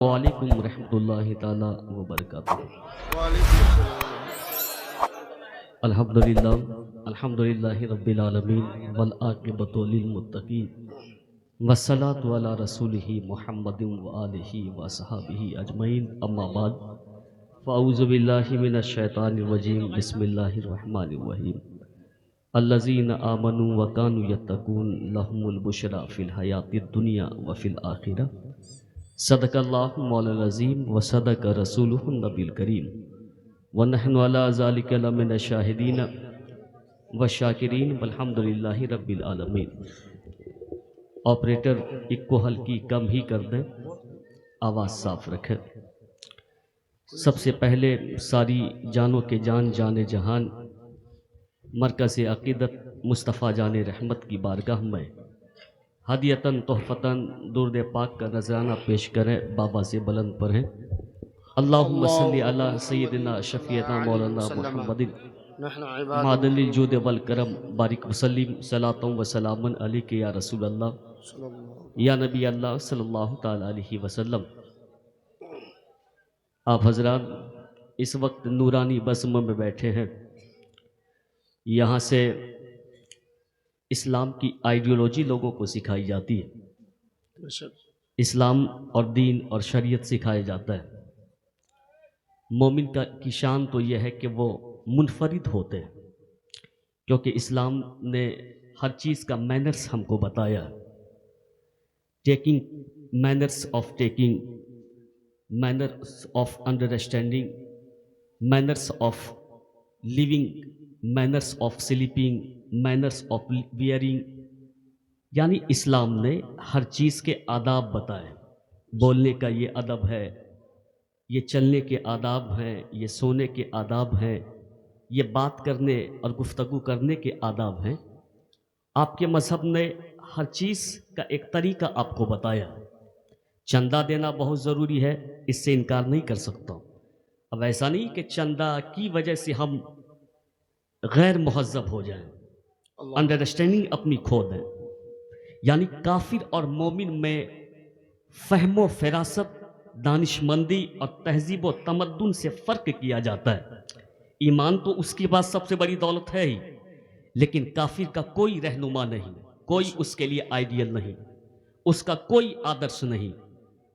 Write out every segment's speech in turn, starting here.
وعلیکم ورحمۃ اللہ تعالی وبرکاتہ۔ وعلیکم السلام۔ الحمدللہ الحمدللہ رب العالمین والعاقبۃ للمتقین والصلاۃ علی رسولہ محمد وآلہ وصحبہ اجمعین، اما بعد فاعوذ باللہ من الشیطان الرجیم، بسم اللہ الرحمن الرحیم۔ الذین آمنوا وکانوا یتقون لہم البشریٰ فی الحیاۃ الدنیا وفی الآخرہ۔ صدق اللہ مولانا العظیم و صدق رسولہ النبی الکریم ونحن علی ذالک لمن الشاہدین والشاکرین والحمد للہ رب العالمین۔ آپریٹر ایک کو ہلکی کم ہی کر دیں، آواز صاف رکھیں۔ سب سے پہلے ساری جانوں کے جان جان جہان مرکز عقیدت مصطفیٰ جان رحمت کی بارگاہ میں ہدیتاً تحفتاً درود پاک کا نذرانہ پیش کریں، بابا سے بلند پڑھیں۔ اللہم صلی علی سیدنا شفیعنا مولانا محمد نحن عباد معدن الجود والکرم، بارک وسلم صلاۃ و سلام علیک یا رسول اللہ صلی اللہ یا نبی اللہ صلی اللہ تعالی علیہ وسلم۔ آپ حضرات اس وقت نورانی بزم میں بیٹھے ہیں، یہاں سے اسلام کی آئیڈیولوجی لوگوں کو سکھائی جاتی ہے، بے شک۔ اسلام اور دین اور شریعت سکھایا جاتا ہے۔ مومن کی شان تو یہ ہے کہ وہ منفرد ہوتے ہیں، کیونکہ اسلام نے ہر چیز کا مینرز ہم کو بتایا ہے۔ Taking, manners of taking, manners of understanding, manners of living, manners of sleeping, manners of wearing, یعنی اسلام نے ہر چیز کے آداب بتائے۔ بولنے کا یہ ادب ہے، یہ چلنے کے آداب ہیں، یہ سونے کے آداب ہیں، یہ بات کرنے اور گفتگو کرنے کے آداب ہیں۔ آپ کے مذہب نے ہر چیز کا ایک طریقہ آپ کو بتایا۔ چندہ دینا بہت ضروری ہے، اس سے انکار نہیں کر سکتا۔ اب ایسا نہیں کہ چندہ کی وجہ سے ہم غیر مہذب ہو جائیں، انڈرسٹینڈنگ اپنی کھو دیں۔ یعنی کافر اور مومن میں فہم و فراست، دانش مندی اور تہذیب و تمدن سے فرق کیا جاتا ہے۔ ایمان تو اس کی بات سب سے بڑی دولت ہے ہی، لیکن کافر کا کوئی رہنما نہیں، کوئی اس کے لیے آئیڈیل نہیں، اس کا کوئی آدرش نہیں۔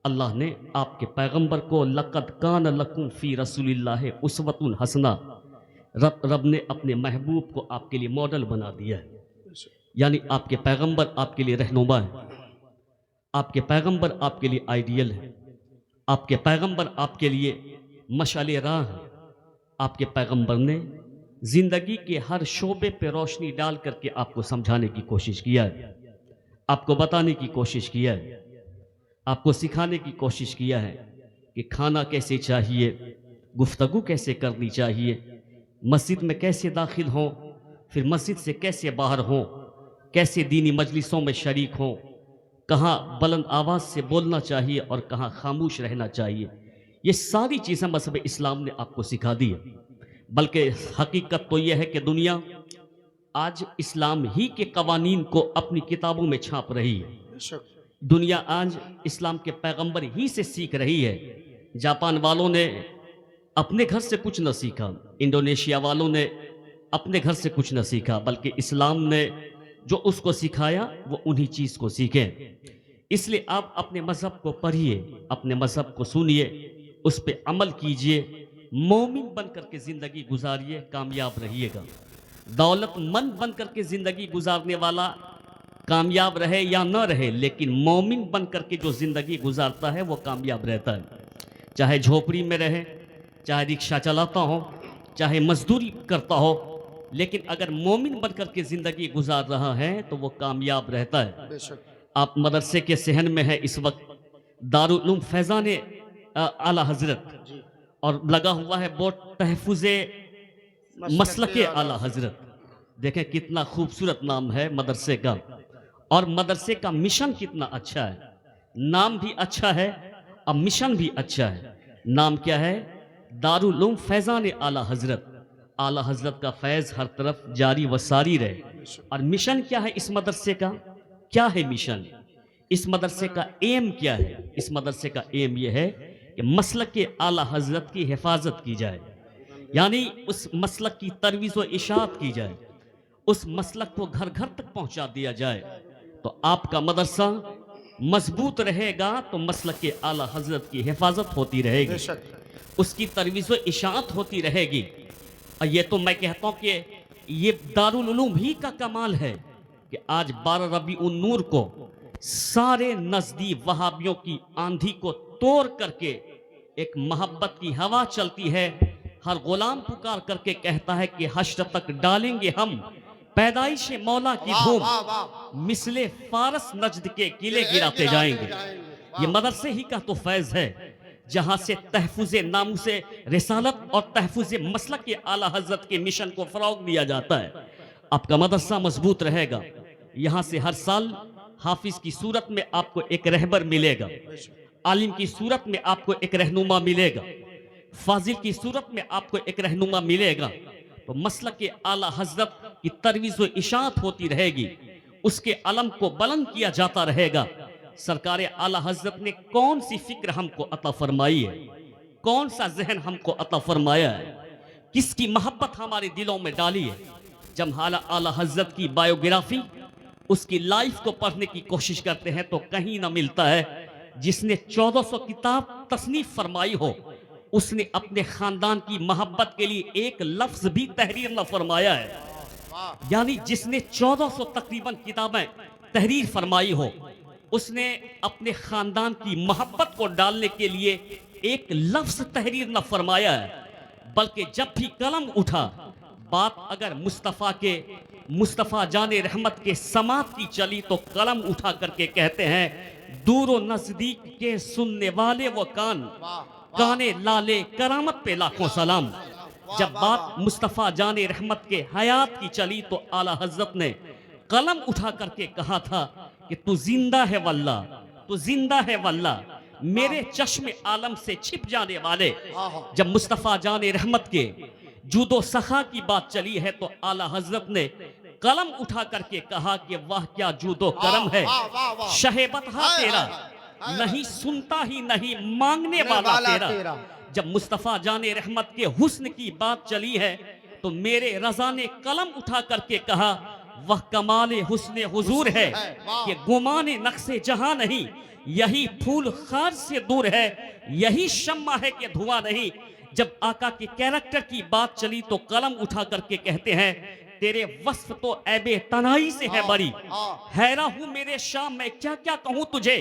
اللہ نے آپ کے پیغمبر کو لقد کان لکم فی رسول اللہ اسوۃ حسنہ، رب نے اپنے محبوب کو آپ کے لیے ماڈل بنا دیا ہے۔ یعنی آپ کے پیغمبر آپ کے لیے رہنما ہے، آپ کے پیغمبر آپ کے لیے آئیڈیل ہے، آپ کے پیغمبر آپ کے لیے مشعل راہ ہے۔ آپ کے پیغمبر نے زندگی کے ہر شعبے پہ روشنی ڈال کر کے آپ کو سمجھانے کی کوشش کیا ہے، آپ کو بتانے کی کوشش کیا ہے، آپ کو سکھانے کی کوشش کیا ہے کہ کھانا کیسے چاہیے، گفتگو کیسے کرنی چاہیے، مسجد میں کیسے داخل ہوں، پھر مسجد سے کیسے باہر ہوں، کیسے دینی مجلسوں میں شریک ہوں، کہاں بلند آواز سے بولنا چاہیے اور کہاں خاموش رہنا چاہیے۔ یہ ساری چیزیں مذہب اسلام نے آپ کو سکھا دی ہے۔ بلکہ حقیقت تو یہ ہے کہ دنیا آج اسلام ہی کے قوانین کو اپنی کتابوں میں چھاپ رہی ہے۔ بے شک۔ دنیا آج اسلام کے پیغمبر ہی سے سیکھ رہی ہے۔ جاپان والوں نے اپنے گھر سے کچھ نہ سیکھا، انڈونیشیا والوں نے اپنے گھر سے کچھ نہ سیکھا، بلکہ اسلام نے جو اس کو سکھایا وہ انہی چیز کو سیکھیں۔ اس لیے آپ اپنے مذہب کو پڑھیے، اپنے مذہب کو سنیے، اس پہ عمل کیجئے، مومن بن کر کے زندگی گزاریے، کامیاب رہیے گا۔ دولت مند بن کر کے زندگی گزارنے والا کامیاب رہے یا نہ رہے، لیکن مومن بن کر کے جو زندگی گزارتا ہے وہ کامیاب رہتا ہے۔ چاہے جھوپڑی میں رہے، چاہے رکشہ چلاتا ہو، چاہے مزدوری کرتا ہو، لیکن اگر مومن بن کر کے زندگی گزار رہا ہے تو وہ کامیاب رہتا ہے۔ بے شک۔ آپ مدرسے کے صحن میں ہے اس وقت، دارالعلوم فیضان اعلیٰ حضرت، جی۔ اور لگا ہوا ہے بورڈ تحفظ مسلک اعلیٰ حضرت۔ دیکھیں کتنا خوبصورت نام ہے مدرسے کا، اور مدرسے کا مشن کتنا اچھا ہے۔ نام بھی اچھا ہے اور مشن بھی اچھا ہے۔ نام کیا ہے؟ دارالعلوم فیضان اعلیٰ حضرت۔ اعلیٰ حضرت کا فیض ہر طرف جاری و ساری رہے۔ اور مشن کیا ہے اس مدرسے کا؟ کیا ہے مشن؟ اس مدرسے کا ایم کیا ہے؟ اس مدرسے کا ایم یہ ہے کہ مسلک اعلیٰ حضرت کی حفاظت کی جائے، یعنی اس مسلک کی ترویج و اشاعت کی جائے، اس مسلک کو گھر گھر تک پہنچا دیا جائے، تو آپ کا مدرسہ مضبوط رہے گا تو مسلک اعلیٰ حضرت کی حفاظت ہوتی رہے بے گی، شک اس کی ترویج و اشاعت ہوتی رہے گی۔ اور یہ تو میں کہتا ہوں کہ یہ دارالعلوم ہی کا کمال ہے کہ آج 12 ربیع النور کو سارے نزدی وہابیوں کی آندھی کو توڑ کر کے ایک محبت کی ہوا چلتی ہے، ہر غلام پکار کر کے کہتا ہے کہ حشر تک ڈالیں گے ہم پیدائش مولا کی واہ دھوم، واہ واہ مثل فارس نجد کے قلعے گراتے جائیں گے۔ یہ مدرسے ہی کا تو فیض ہے جہاں سے تحفظ ناموس رسالت اور تحفظ مسلک اعلیٰ حضرت کے مشن کو فروغ دیا جاتا ہے۔ آپ کا مدرسہ مضبوط رہے گا، یہاں سے ہر سال حافظ کی صورت میں آپ کو ایک رہبر ملے گا، عالم کی صورت میں آپ کو ایک رہنما ملے گا، فاضل کی صورت میں آپ کو ایک رہنما ملے گا، تو مسلک اعلیٰ حضرت کی ترویج و اشاعت ہوتی رہے گی، اس کے علم کو بلند کیا جاتا رہے گا۔ سرکار اعلیٰ حضرت نے کون سی فکر ہم کو عطا فرمائی ہے، کون سا ذہن ہم کو عطا فرمایا ہے، کس کی محبت ہمارے دلوں میں ڈالی ہے۔ جب اعلیٰ حضرت کی بایوگرافی، اس کی لائف کو پڑھنے کی کوشش کرتے ہیں تو کہیں نہ ملتا ہے جس نے 1400 کتاب تصنیف فرمائی ہو، اس نے اپنے خاندان کی محبت کے لیے ایک لفظ بھی تحریر نہ فرمایا ہے، یعنی جس نے 1400 تقریباً کتابیں تحریر فرمائی ہو، اس نے اپنے خاندان کی محبت کو ڈالنے کے لیے ایک لفظ تحریر نہ فرمایا ہے، بلکہ جب بھی قلم اٹھا، بات اگر مصطفیٰ جان رحمت کے سماعت کی چلی تو قلم اٹھا کر کے کہتے ہیں دور و نزدیک کے سننے والے وہ کانے لالے کرامت پہ لاکھوں سلام۔ جب بات مصطفیٰ جان رحمت کے حیات کی چلی تو اعلیٰ حضرت نے قلم اٹھا کر کے کہا تھا کہ تو زندہ ہے واللہ، تو زندہ ہے واللہ، میرے چشم عالم سے چھپ جانے والے۔ جب مصطفیٰ جان رحمت کے جود و سخا کی بات چلی ہے تو اعلیٰ حضرت نے قلم اٹھا کر کے کہا کہ واہ کیا جود و کرم ہے، شہ بطحہ تیرا، نہیں سنتا ہی نہیں مانگنے والا تیرا۔ جب مصطفیٰ جان رحمت کے حسن کی بات چلی ہے تو میرے رضا نے قلم اٹھا کر کے کہا وہ کمال حسن حضور ہے کہ گمان نقص جہاں نہیں، یہی پھول خار سے دور ہے، یہی شمع ہے کہ دھواں نہیں۔ جب آقا کے کیریکٹر کی بات چلی تو قلم اٹھا کر کے کہتے ہیں تیرے وصف تو عیب تنہائی سے ہے بری، حیران ہوں میرے شاہ میں کیا کیا کہوں تجھے،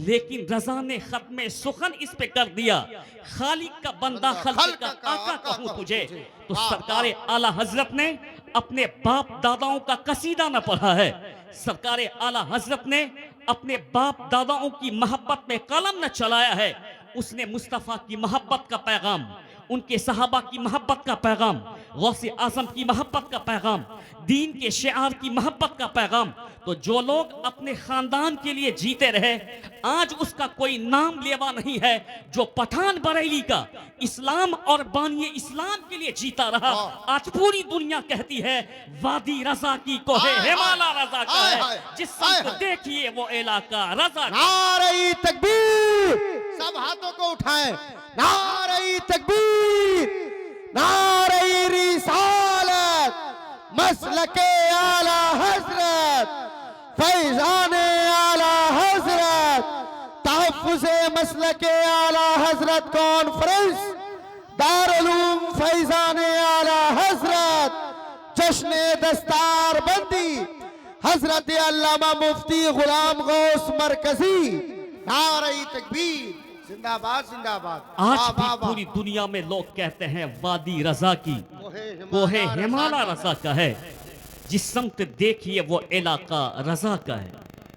لیکن رضا نے ختم سخن اس پہ کر دیا، خالق کا بندہ خلق کا آقا کہوں تجھے۔ تو سرکار اعلیٰ حضرت نے اپنے باپ داداؤں کا قصیدہ نہ پڑھا ہے، سرکار اعلیٰ حضرت نے اپنے باپ داداؤں کی محبت میں قلم نہ چلایا ہے، اس نے مصطفیٰ کی محبت کا پیغام، ان کے صحابہ کی محبت کا پیغام، غوث اعظم کی محبت کا پیغام، دین کے شعار کی محبت کا پیغام۔ تو جو لوگ اپنے خاندان کے لیے جیتے رہے، آج اس کا کوئی نام لیوا نہیں ہے جو پٹھان بریلی کا اسلام اور بانی اسلام کے لیے جیتا رہا۔ آج پوری دنیا کہتی ہے وادی رضا کی کوہ ہمالا رضا کا ہے، جس سمت دیکھیے وہ علاقہ رضا کا۔ نعرہ تکبیر، سب ہاتھوں کو اٹھائیں، نعرہ تکبیر، نعرہ رسالت، مسلک اعلیٰ حضرت، فیضان اعلیٰ حضرت، تحفظ مسلک اعلیٰ حضرت کانفرنس، دارالعلوم فیضان اعلیٰ حضرت، جشن دستار بندی حضرت علامہ مفتی غلام غوث مرکزی۔ نعرہ تکبیر، زندہ باد زندہ باد۔ آج بھی پوری دنیا میں لوگ کہتے ہیں وادی رضا کی کوہ ہمالا رضا کا ہے، جس سمت دیکھیے وہ علاقہ رضا کا ہے۔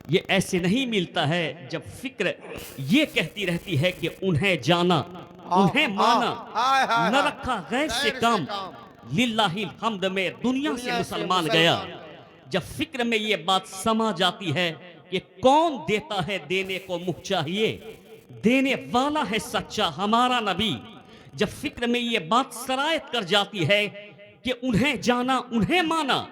یہ ایسے نہیں ملتا ہے جب فکر یہ کہتی رہتی ہے کہ انہیں جانا انہیں مانا، نہ رکھا غیر سے کام، للہ الحمد میں دنیا سے مسلمان گیا۔ جب فکر میں یہ بات سما جاتی ہے کہ کون دیتا ہے دینے کو منہ چاہیے، دینے والا ہے سچا ہمارا نبی، جب فکر میں یہ بات سرایت کر جاتی ہے کہ انہیں جانا انہیں مانا،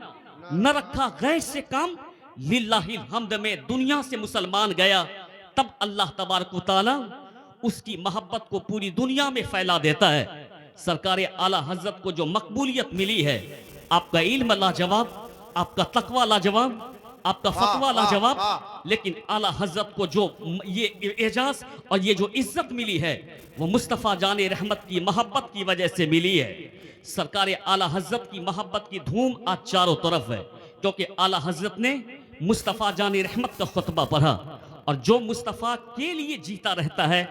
نہ رکھا غیر سے کام، लिल्लाहिल हम्द में दुनिया से मुसलमान गया, तब अल्लाह तबारक व तआला उसकी मोहब्बत को पूरी दुनिया में फैला देता है। सरकार आला हजरत को जो मकबूलियत मिली है, आपका इल्म लाजवाब, आपका तकवा लाजवाब, आपका फतवा लाजवाब, लेकिन आला हजरत को जो ये एजाज और ये जो इज्जत मिली है वो मुस्तफ़ा जाने रहमत की मोहब्बत की वजह से मिली है। सरकार आला हजरत की मोहब्बत की धूम आज चारों तरफ है, क्योंकि आला हजरत ने मुस्तफ़ा जाने रहमत का खुतबा पढ़ा, और जो मुस्तफ़ा के लिए जीता रहता है,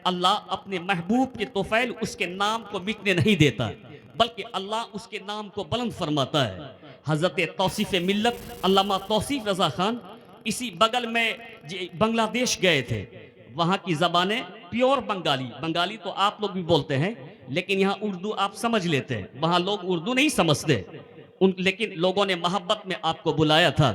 अल्लाह अपने महबूब के तोफैल उसके नाम को मिटने नहीं देता, बल्कि अल्लाह उसके नाम को बुलंद फरमाता है। हज़रत तौसीफ़ मिल्लत अल्लामा तौसीफ़ रज़ा खान इसी बगल में बांग्लादेश गए थे। वहाँ की ज़बानें प्योर बंगाली तो आप लोग भी बोलते हैं, लेकिन यहाँ उर्दू आप समझ लेते हैं, वहाँ लोग उर्दू नहीं समझते। लेकिन लोगों ने मोहब्बत में आपको बुलाया था।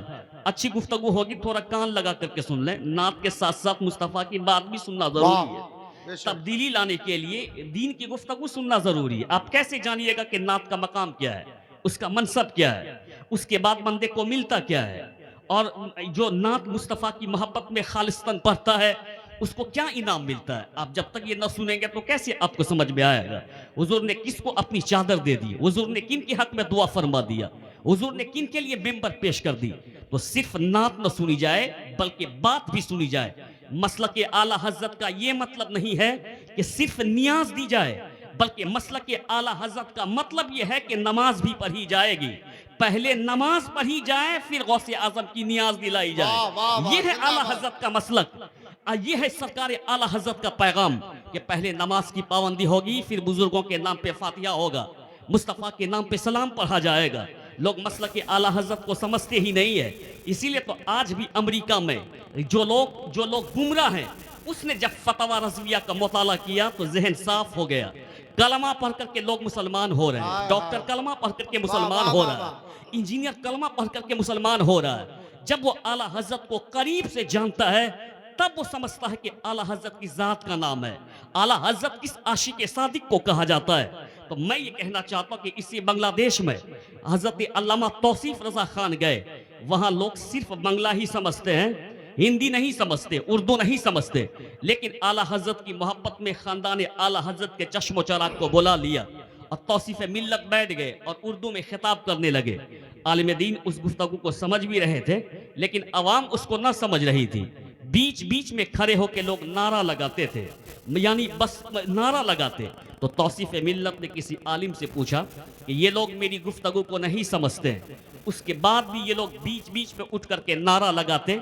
अच्छी गुफ्तगू होगी, थोड़ा कान लगा करके सुन लें। नात के साथ साथ मुस्तफ़ा की बात भी सुनना जरूरी है। तब्दीली लाने के लिए दीन की गुफ्तगू सुनना जरूरी है। आप कैसे जानिएगा कि नात का मकाम क्या है, उसका मनसब क्या है, उसके बाद बंदे को मिलता क्या है, और जो नात मुस्तफ़ा की मोहब्बत में खालिस्तन पढ़ता है उसको क्या इनाम मिलता है। आप जब तक ये न सुनेंगे तो कैसे आपको समझ में आएगा। हुजूर ने किसको अपनी चादर दे दी, हुजूर ने किन के हक में दुआ फरमा दिया, हुजूर ने किन के लिए मेंबर पेश कर दी। तो सिर्फ नात न सुनी जाए बल्कि बात भी सुनी जाए। मसलक आला हजरत का ये मतलब नहीं है कि सिर्फ नियाज दी जाए, बल्कि मसलक आला हजरत का मतलब ये है कि नमाज भी पढ़ी जाएगी। पहले नमाज पढ़ी जाए, फिर गौसे आजम की नियाज दिलाई जाए। ये है आला हजरत का मसलक, ये है सरकार आला हजरत का पैगाम कि पहले नमाज की पाबंदी होगी, फिर बुजुर्गों के नाम पे फातिहा होगा, मुस्तफ़ा के नाम पे सलाम पढ़ा जाएगा। लोग मसलक के आला हजरत को समझते ही नहीं है। इसीलिए तो आज भी अमेरिका में जो लोग गुमराह हैं, उसने जब फतवा रज़विया का मुताला किया तो जहन साफ हो गया। कलमा पढ़ करके लोग मुसलमान हो रहे हैं, डॉक्टर कलमा पढ़ करके मुसलमान हो रहा है, इंजीनियर कलमा पढ़ करके मुसलमान हो रहा है। जब वो आला हजरत को करीब से जानता है, तब वो समझता है कि आला हजरत की जात का नाम है, आला हजरत किस आशिक सादिक को कहा जाता है। तो मैं ये कहना चाहता हूँ कि इसी बांग्लादेश में हजरत अल्लामा तौसीफ रजा खान गए, वहाँ लोग सिर्फ बांग्ला ही समझते हैं, हिंदी नहीं समझते, उर्दू नहीं समझते, लेकिन आला हजरत की मोहब्बत में खानदान आला हजरत के चश्मो चराग को बुला लिया और तौसीफ मिल्लत बैठ गए और उर्दू में खिताब करने लगे। आलिम दीन उस गुफ्तगू को समझ भी रहे थे, लेकिन अवाम उसको ना समझ रही थी। बीच बीच में खड़े होकर लोग नारा लगाते थे, यानी बस नारा लगाते। तो तौसीफ मिल्लत ने किसी आलिम से पूछा कि ये लोग मेरी गुफ्तगू को नहीं समझते, उसके बाद भी ये लोग बीच बीच में उठ करके नारा लगाते,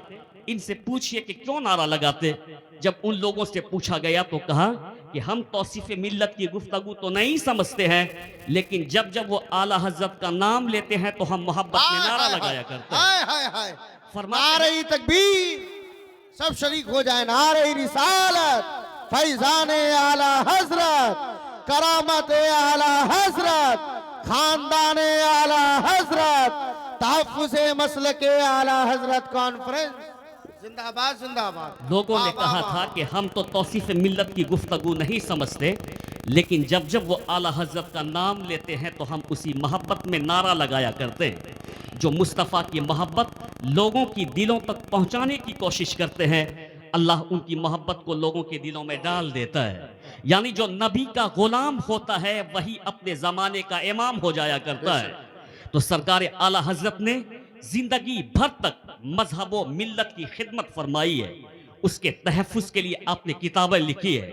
इनसे पूछिए कि क्यों नारा लगाते। जब उन लोगों से पूछा गया तो कहा कि हम तौसीफ मिल्लत की गुफ्तगू तो नहीं समझते हैं, लेकिन जब जब वो आला हजरत का नाम लेते हैं तो हम मोहब्बत में नारा लगाया करते हैं। नारे तकबीर, सब शरीक हो जाए। नारे रिसालत, फैजाने आला हजरत, करामत आला हजरत, खानदाने आला हजरत, तहफ्फुज़े मसलके आला हजरत कॉन्फ्रेंस जिंदाबाद जिंदाबाद। लोगों ने कहा था कि हम तो तौसीफ मिल्लत की गुफ्तगू नहीं समझते, लेकिन जब जब वो आला हजरत का नाम लेते हैं तो हम उसी मोहब्बत में नारा लगाया करते हैं। जो मुस्तफ़ा की मोहब्बत लोगों की दिलों तक पहुंचाने की कोशिश करते हैं, अल्लाह उनकी मोहब्बत को लोगों के दिलों में डाल देता है। यानी जो नबी का गुलाम होता है वही अपने ज़माने का इमाम हो जाया करता है। तो सरकार आला हजरत ने जिंदगी भर तक मजहब व मिल्लत की खिदमत फरमाई है, उसके तहफ़्फ़ुज़ के लिए आपने किताबें लिखी है,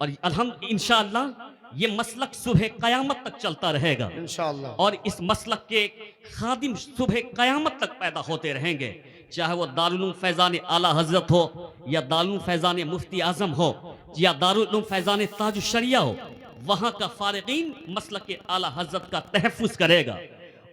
और अल्हम्दुलिल्लाह इंशाअल्लाह ये मसलक सुबह क़यामत तक चलता रहेगा इंशाअल्लाह। और इस मसलक के खादिम सुबह क़यामत तक पैदा होते रहेंगे, चाहे वो दारुल उलूम फैज़ान आला हजरत हो, या दारुल उलूम फैज़ान मुफ्ती आज़म हो, या दारुल उलूम फैज़ान ताज शरिया हो। वहाँ का फारिकीन मसलक आला हजरत का तहफ़्फ़ुज़ करेगा,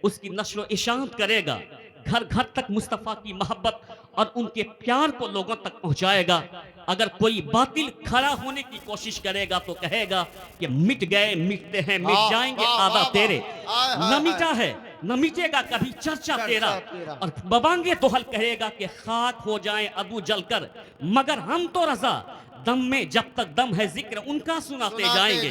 उसकी नश्र व इशाअत करेगा, घर घर तक मुस्तफ़ा की मोहब्बत और उनके प्यार को लोगों तक पहुंचाएगा। अगर कोई बातिल खड़ा होने की कोशिश करेगा तो कहेगा कि मिट गए, मिटते हैं, मिट जाएंगे आदा तेरे, न मिटा है न मिटेगा कभी चर्चा तेरा। और बबांगे तो हल कहेगा कि खाक हो जाएं अदू जलकर, मगर हम तो रजा दम में जब तक दम है जिक्र उनका सुनाते जाएंगे।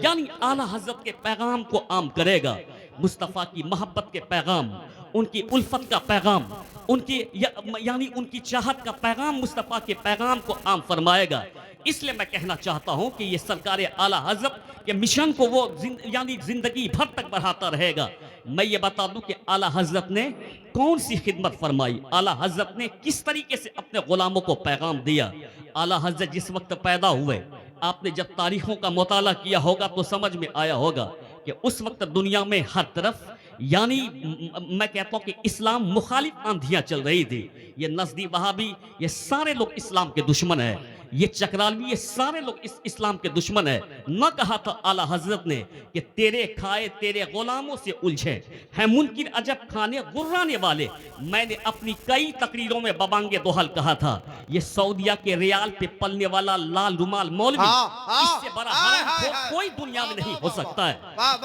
यानी आला हजरत के पैगाम को आम करेगा, मुस्तफ़ा की मोहब्बत के पैगाम ان کی الفت کا پیغام، ان کی یعنی ان کی چاہت کا پیغام مصطفیٰ کے پیغام کو عام فرمائے گا۔ اس لیے میں کہنا چاہتا ہوں کہ یہ سرکار اعلیٰ حضرت کے مشن کو وہ یعنی زندگی بھر تک بڑھاتا رہے گا۔ میں یہ بتا دوں کہ اعلیٰ حضرت نے کون سی خدمت فرمائی، اعلیٰ حضرت نے کس طریقے سے اپنے غلاموں کو پیغام دیا۔ اعلیٰ حضرت جس وقت پیدا ہوئے، آپ نے جب تاریخوں کا مطالعہ کیا ہوگا تو سمجھ میں آیا ہوگا کہ اس وقت دنیا میں ہر طرف یعنی میں کہتا ہوں کہ اسلام مخالف آندھیاں چل رہی تھی۔ یہ نزدی وہابی، یہ سارے لوگ اسلام کے دشمن ہیں، یہ چکرالوی، یہ سارے لوگ اسلام کے دشمن ہیں۔ نہ کہا تھا اعلیٰ حضرت نے کہ تیرے کھائے تیرے غلاموں سے الجھے ہیں منکر عجب کھانے غرانے والے۔ میں نے اپنی کئی تقریروں میں ببانگ دوحل کہا تھا، یہ سعودیہ کے ریال پہ پلنے والا لال رومال مولوی اس سے بڑا حرام کوئی دنیا میں نہیں ہو سکتا ہے۔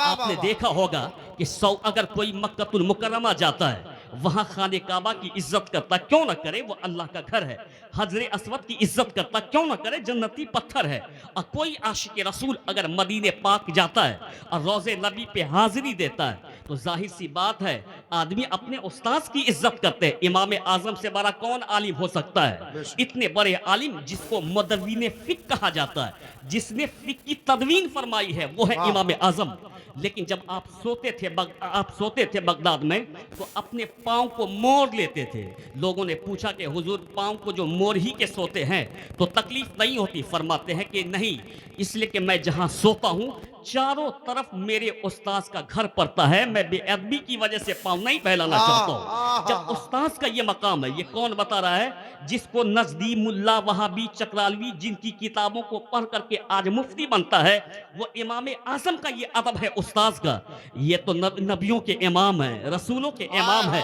آپ نے دیکھا ہوگا کہ اگر کوئی مکہ المکرمہ جاتا ہے، وہاں خانہ کعبہ کی عزت کرتا کیوں نہ کرے، وہ اللہ کا گھر ہے۔ حجر اسود کی عزت کرتا کیوں نہ کرے، جنتی پتھر ہے۔ اور کوئی عاشق رسول اگر مدینہ پاک جاتا ہے اور روضے نبی پہ حاضری دیتا ہے تو ظاہر سی بات ہے آدمی اپنے استاذ کی عزت کرتے ہیں۔ امام اعظم سے بڑا کون عالم ہو سکتا ہے؟ اتنے بڑے عالم جس کو مدون فقہ کہا جاتا ہے، جس نے فقہ کی تدوین فرمائی ہے، وہ ہے امام اعظم۔ لیکن جب آپ سوتے تھے بغداد میں تو اپنے پاؤں کو موڑ لیتے تھے۔ لوگوں نے پوچھا کہ حضور پاؤں کو جو موڑ ہی کے سوتے ہیں تو تکلیف نہیں ہوتی؟ فرماتے ہیں کہ نہیں، اس لیے کہ میں جہاں سوتا ہوں چاروں طرف میرے استاذ کا گھر پڑتا ہے، میں بے ادبی کی وجہ سے پاؤں نہیں پھیلانا چاہتا ہوں۔ جب استاذ کا یہ مقام ہے، یہ کون بتا رہا ہے؟ جس کو نزدی ملا وہابی چکرالوی جن کی کتابوں کو پڑھ کر کے آج مفتی بنتا ہے، وہ امام اعظم کا یہ ادب ہے استاذ کا۔ یہ تو نبیوں کے امام ہیں، رسولوں کے امام ہیں،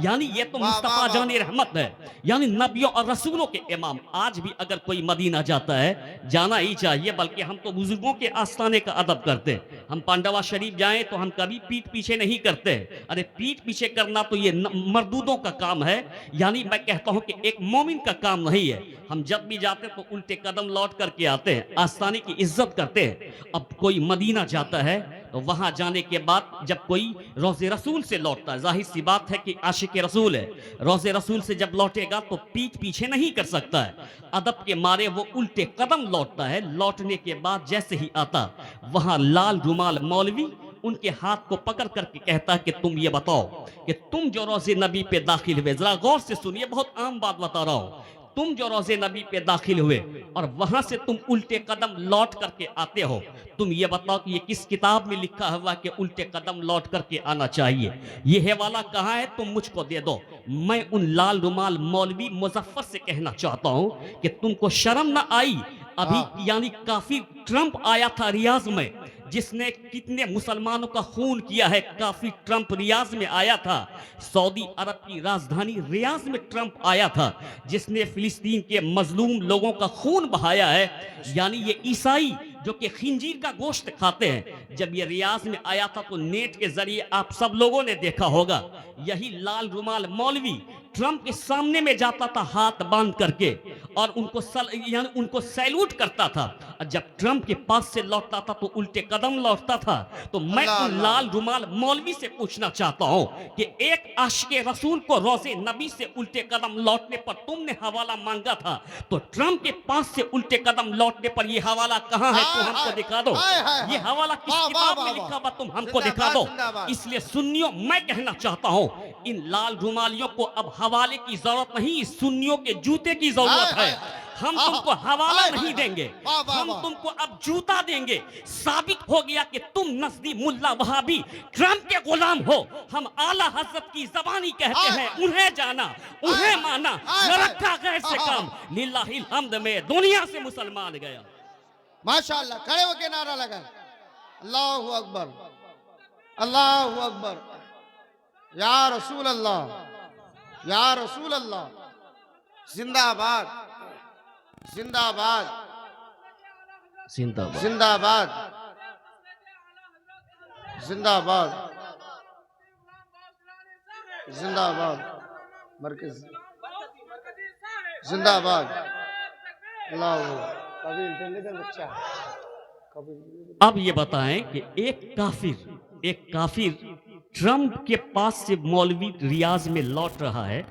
یعنی یہ تو مصطفیٰ جان رحمت ہے، یعنی نبیوں اور رسولوں کے امام۔ آج بھی اگر کوئی مدینہ جاتا ہے، جانا ہی چاہیے، بلکہ ہم تو بزرگوں کے آستانے کا ادب کرتے ہیں۔ ہم پانڈوا شریف جائیں تو ہم کبھی پیٹ پیچھے نہیں کرتے۔ ارے پیٹ پیچھے کرنا تو یہ مردودوں کا کام ہے، یعنی میں کہتا ہوں کہ ایک مومن کا کام نہیں ہے۔ ہم جب بھی جاتے تو الٹے قدم لوٹ کر کے آتے ہیں، آستانے کی عزت کرتے ہیں۔ اب کوئی مدینہ جاتا ہے تو وہاں جانے کے بعد جب کوئی روض رسول سے لوٹتا ہے، ظاہر سی بات ہے کہ عاشق رسول ہے، روض رسول سے جب لوٹے گا تو پیٹ پیچھے نہیں کر سکتا ہے، ادب کے مارے وہ الٹے قدم لوٹتا ہے۔ لوٹنے کے بعد جیسے ہی آتا وہاں لال رومال مولوی ان کے ہاتھ کو پکڑ کر کے کہتا کہ تم یہ بتاؤ کہ تم جو روضے نبی پہ داخل ہوئے، ذرا غور سے سنیے، بہت عام بات بتا رہا ہوں، تم جو روضے نبی پہ داخل ہوئے اور وہاں سے تم الٹے قدم لوٹ کر کے آتے ہو، تم یہ بتاؤ کہ یہ کس کتاب میں لکھا ہوا کہ الٹے قدم لوٹ کر کے آنا چاہیے؟ یہ حوالہ کہاں ہے؟ تم مجھ کو دے دو۔ میں ان لال رومال مولوی مظفر سے کہنا چاہتا ہوں کہ تم کو شرم نہ آئی؟ ابھی یعنی کافی ٹرمپ آیا تھا ریاض میں، جس نے کتنے مسلمانوں کا خون کیا ہے۔ کافی ٹرمپ ریاض میں آیا تھا، سعودی عرب کی راجدھانی ریاض میں ٹرمپ آیا تھا، جس نے فلسطین کے مظلوم لوگوں کا خون بہایا ہے۔ یعنی یہ عیسائی جو کہ خنزیر کا گوشت کھاتے ہیں، جب یہ ریاض میں آیا تھا تو نیٹ کے ذریعے آپ سب لوگوں نے دیکھا ہوگا، یہی لال رومال مولوی ٹرمپ کے سامنے میں جاتا تھا ہاتھ باندھ کر کے اور ان کو سیلوٹ کرتا تھا، اور جب ٹرمپ کے پاس سے لوٹتا تھا تو الٹے قدم لوٹتا تھا۔ تو میں ان لال رومال مولوی سے پوچھنا چاہتا ہوں کہ ایک عاشق رسول کو روضے نبی سے الٹے قدم لوٹنے پر تم نے حوالہ مانگا تھا، تو ٹرمپ کے پاس سے الٹے قدم لوٹنے پر یہ حوالہ کہاں ہے؟ تو ہم کو دکھا دو، یہ حوالہ کس کتاب میں لکھا ہوا تم ہم کو دکھا دو۔ اس لیے سنیوں میں کہنا چاہتا ہوں ان لال رومالیوں کو اب حوالے کی ضرورت نہیں، سنیوں کے جوتے کی ضرورت ہے۔ ہم تم کو حوالہ نہیں دیں گے، ہم تم کو اب جوتا دیں گے۔ ثابت ہو گیا کہ تم نزدی ملا وہابی ٹرمپ کے غلام ہو۔ ہم اعلیٰ حضرت کی زبانی کہتے ہیں، انہیں جانا انہیں مانا، نہ رکھا غیر سے کام، للہ الحمد میں دنیا سے مسلمان گیا۔ ماشاءاللہ، کھڑے ہو کے نعرہ لگا، اللہ اکبر، اللہ اکبر، یا رسول اللہ، یا رسول اللہ، زندہ آباد، زندہ آباد، زندہ باد، زندہ آباد، زندہ آباد، زندہ آباد، مرکز زندہ آباد، اللہ اب یہ بتائیں کہ ایک کافر ट्रंप के पास से मौलवी रियाज में लौट रहा है।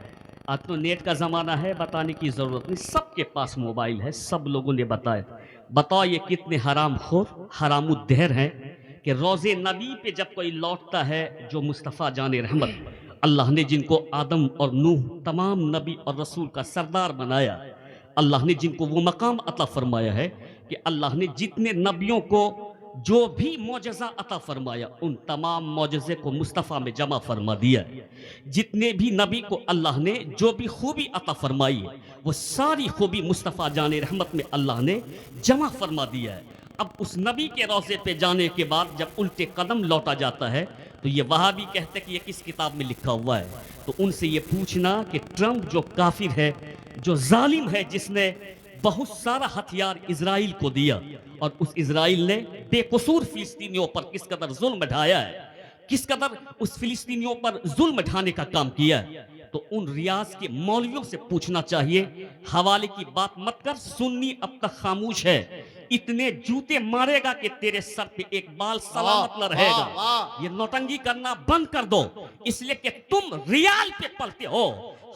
आज तो नेट का ज़माना है, बताने की ज़रूरत नहीं, सबके पास मोबाइल है, सब लोगों ने बताया। बताओ ये कितने हरामखोर हरामुद्देर हैं कि रोज़े नबी पे जब कोई लौटता है, जो मुस्तफ़ा जाने रहमत, अल्लाह ने जिनको आदम और नूह तमाम नबी और रसूल का सरदार बनाया, अल्लाह ने जिनको वो मकाम अता फरमाया है कि अल्लाह ने जितने नबियों को जो भी मौजज़ा अता फरमाया, उन तमाम मौजज़े को मुस्तफ़ा में जमा फरमा दिया। जितने भी नबी को अल्लाह ने जो भी खूबी अता फरमाई है, वो सारी खूबी मुस्तफ़ा जाने रहमत में अल्लाह ने जमा फरमा दिया है। अब उस नबी के रोज़े पे जाने के बाद जब उल्टे कदम लौटा जाता है, तो ये वहाबी कहते कि ये किस किताब में लिखा हुआ है। तो उनसे ये पूछना कि ट्रंप जो काफिर है, जो जालिम है, जिसने बहुत सारा हथियार इजराइल को दिया और उस इजराइल ने बेकसूर फिलिस्तीनियों पर किस कदर जुल्म ढाया है, किस कदर उस फिलिस्तीनियों पर जुल्म ढाने का काम किया है, तो उन रियाज के मौलवियों से पूछना चाहिए। हवाले की बात मत कर, सुन्नी अब तक खामोश है। इतने जूते मारेगा कि तेरे सर पे एक बाल सलामत न रहेगा। ये नौटंगी करना बंद कर दो, इसलिए कि तुम रियाल पे पलते हो,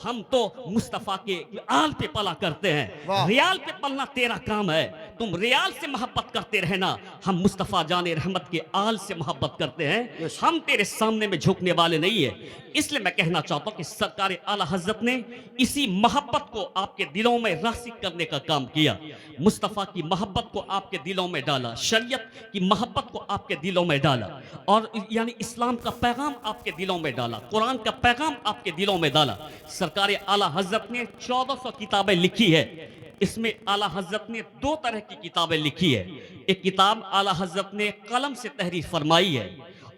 हम तो मुस्तफ़ा के आल पे पला करते हैं। रियाल पे पलना तेरा काम है, तुम रियाल से मोहब्बत करते रहना, हम मुस्तफ़ा जाने रहमत के आल से मोहब्बत करते हैं, हम तेरे सामने में झुकने वाले नहीं है। इसलिए मैं कहना चाहता हूँ कि सरकार आला हज़रत ने इसी मोहब्बत को आपके दिलों में रासिक करने का काम किया। मुस्तफ़ा की मोहब्बत को आपके दिलों में डाला, शरीयत की मोहब्बत को आपके दिलों में डाला, और यानी इस्लाम का पैगाम आपके दिलों में डाला, कुरान का पैगाम आपके दिलों में डाला। सरकार आला हज़रत ने 1400 किताबें लिखी है। इसमें आला हज़रत ने 2 तरह की किताबें लिखी है। एक किताब आला हज़रत ने कलम से तहरीर फरमाई है,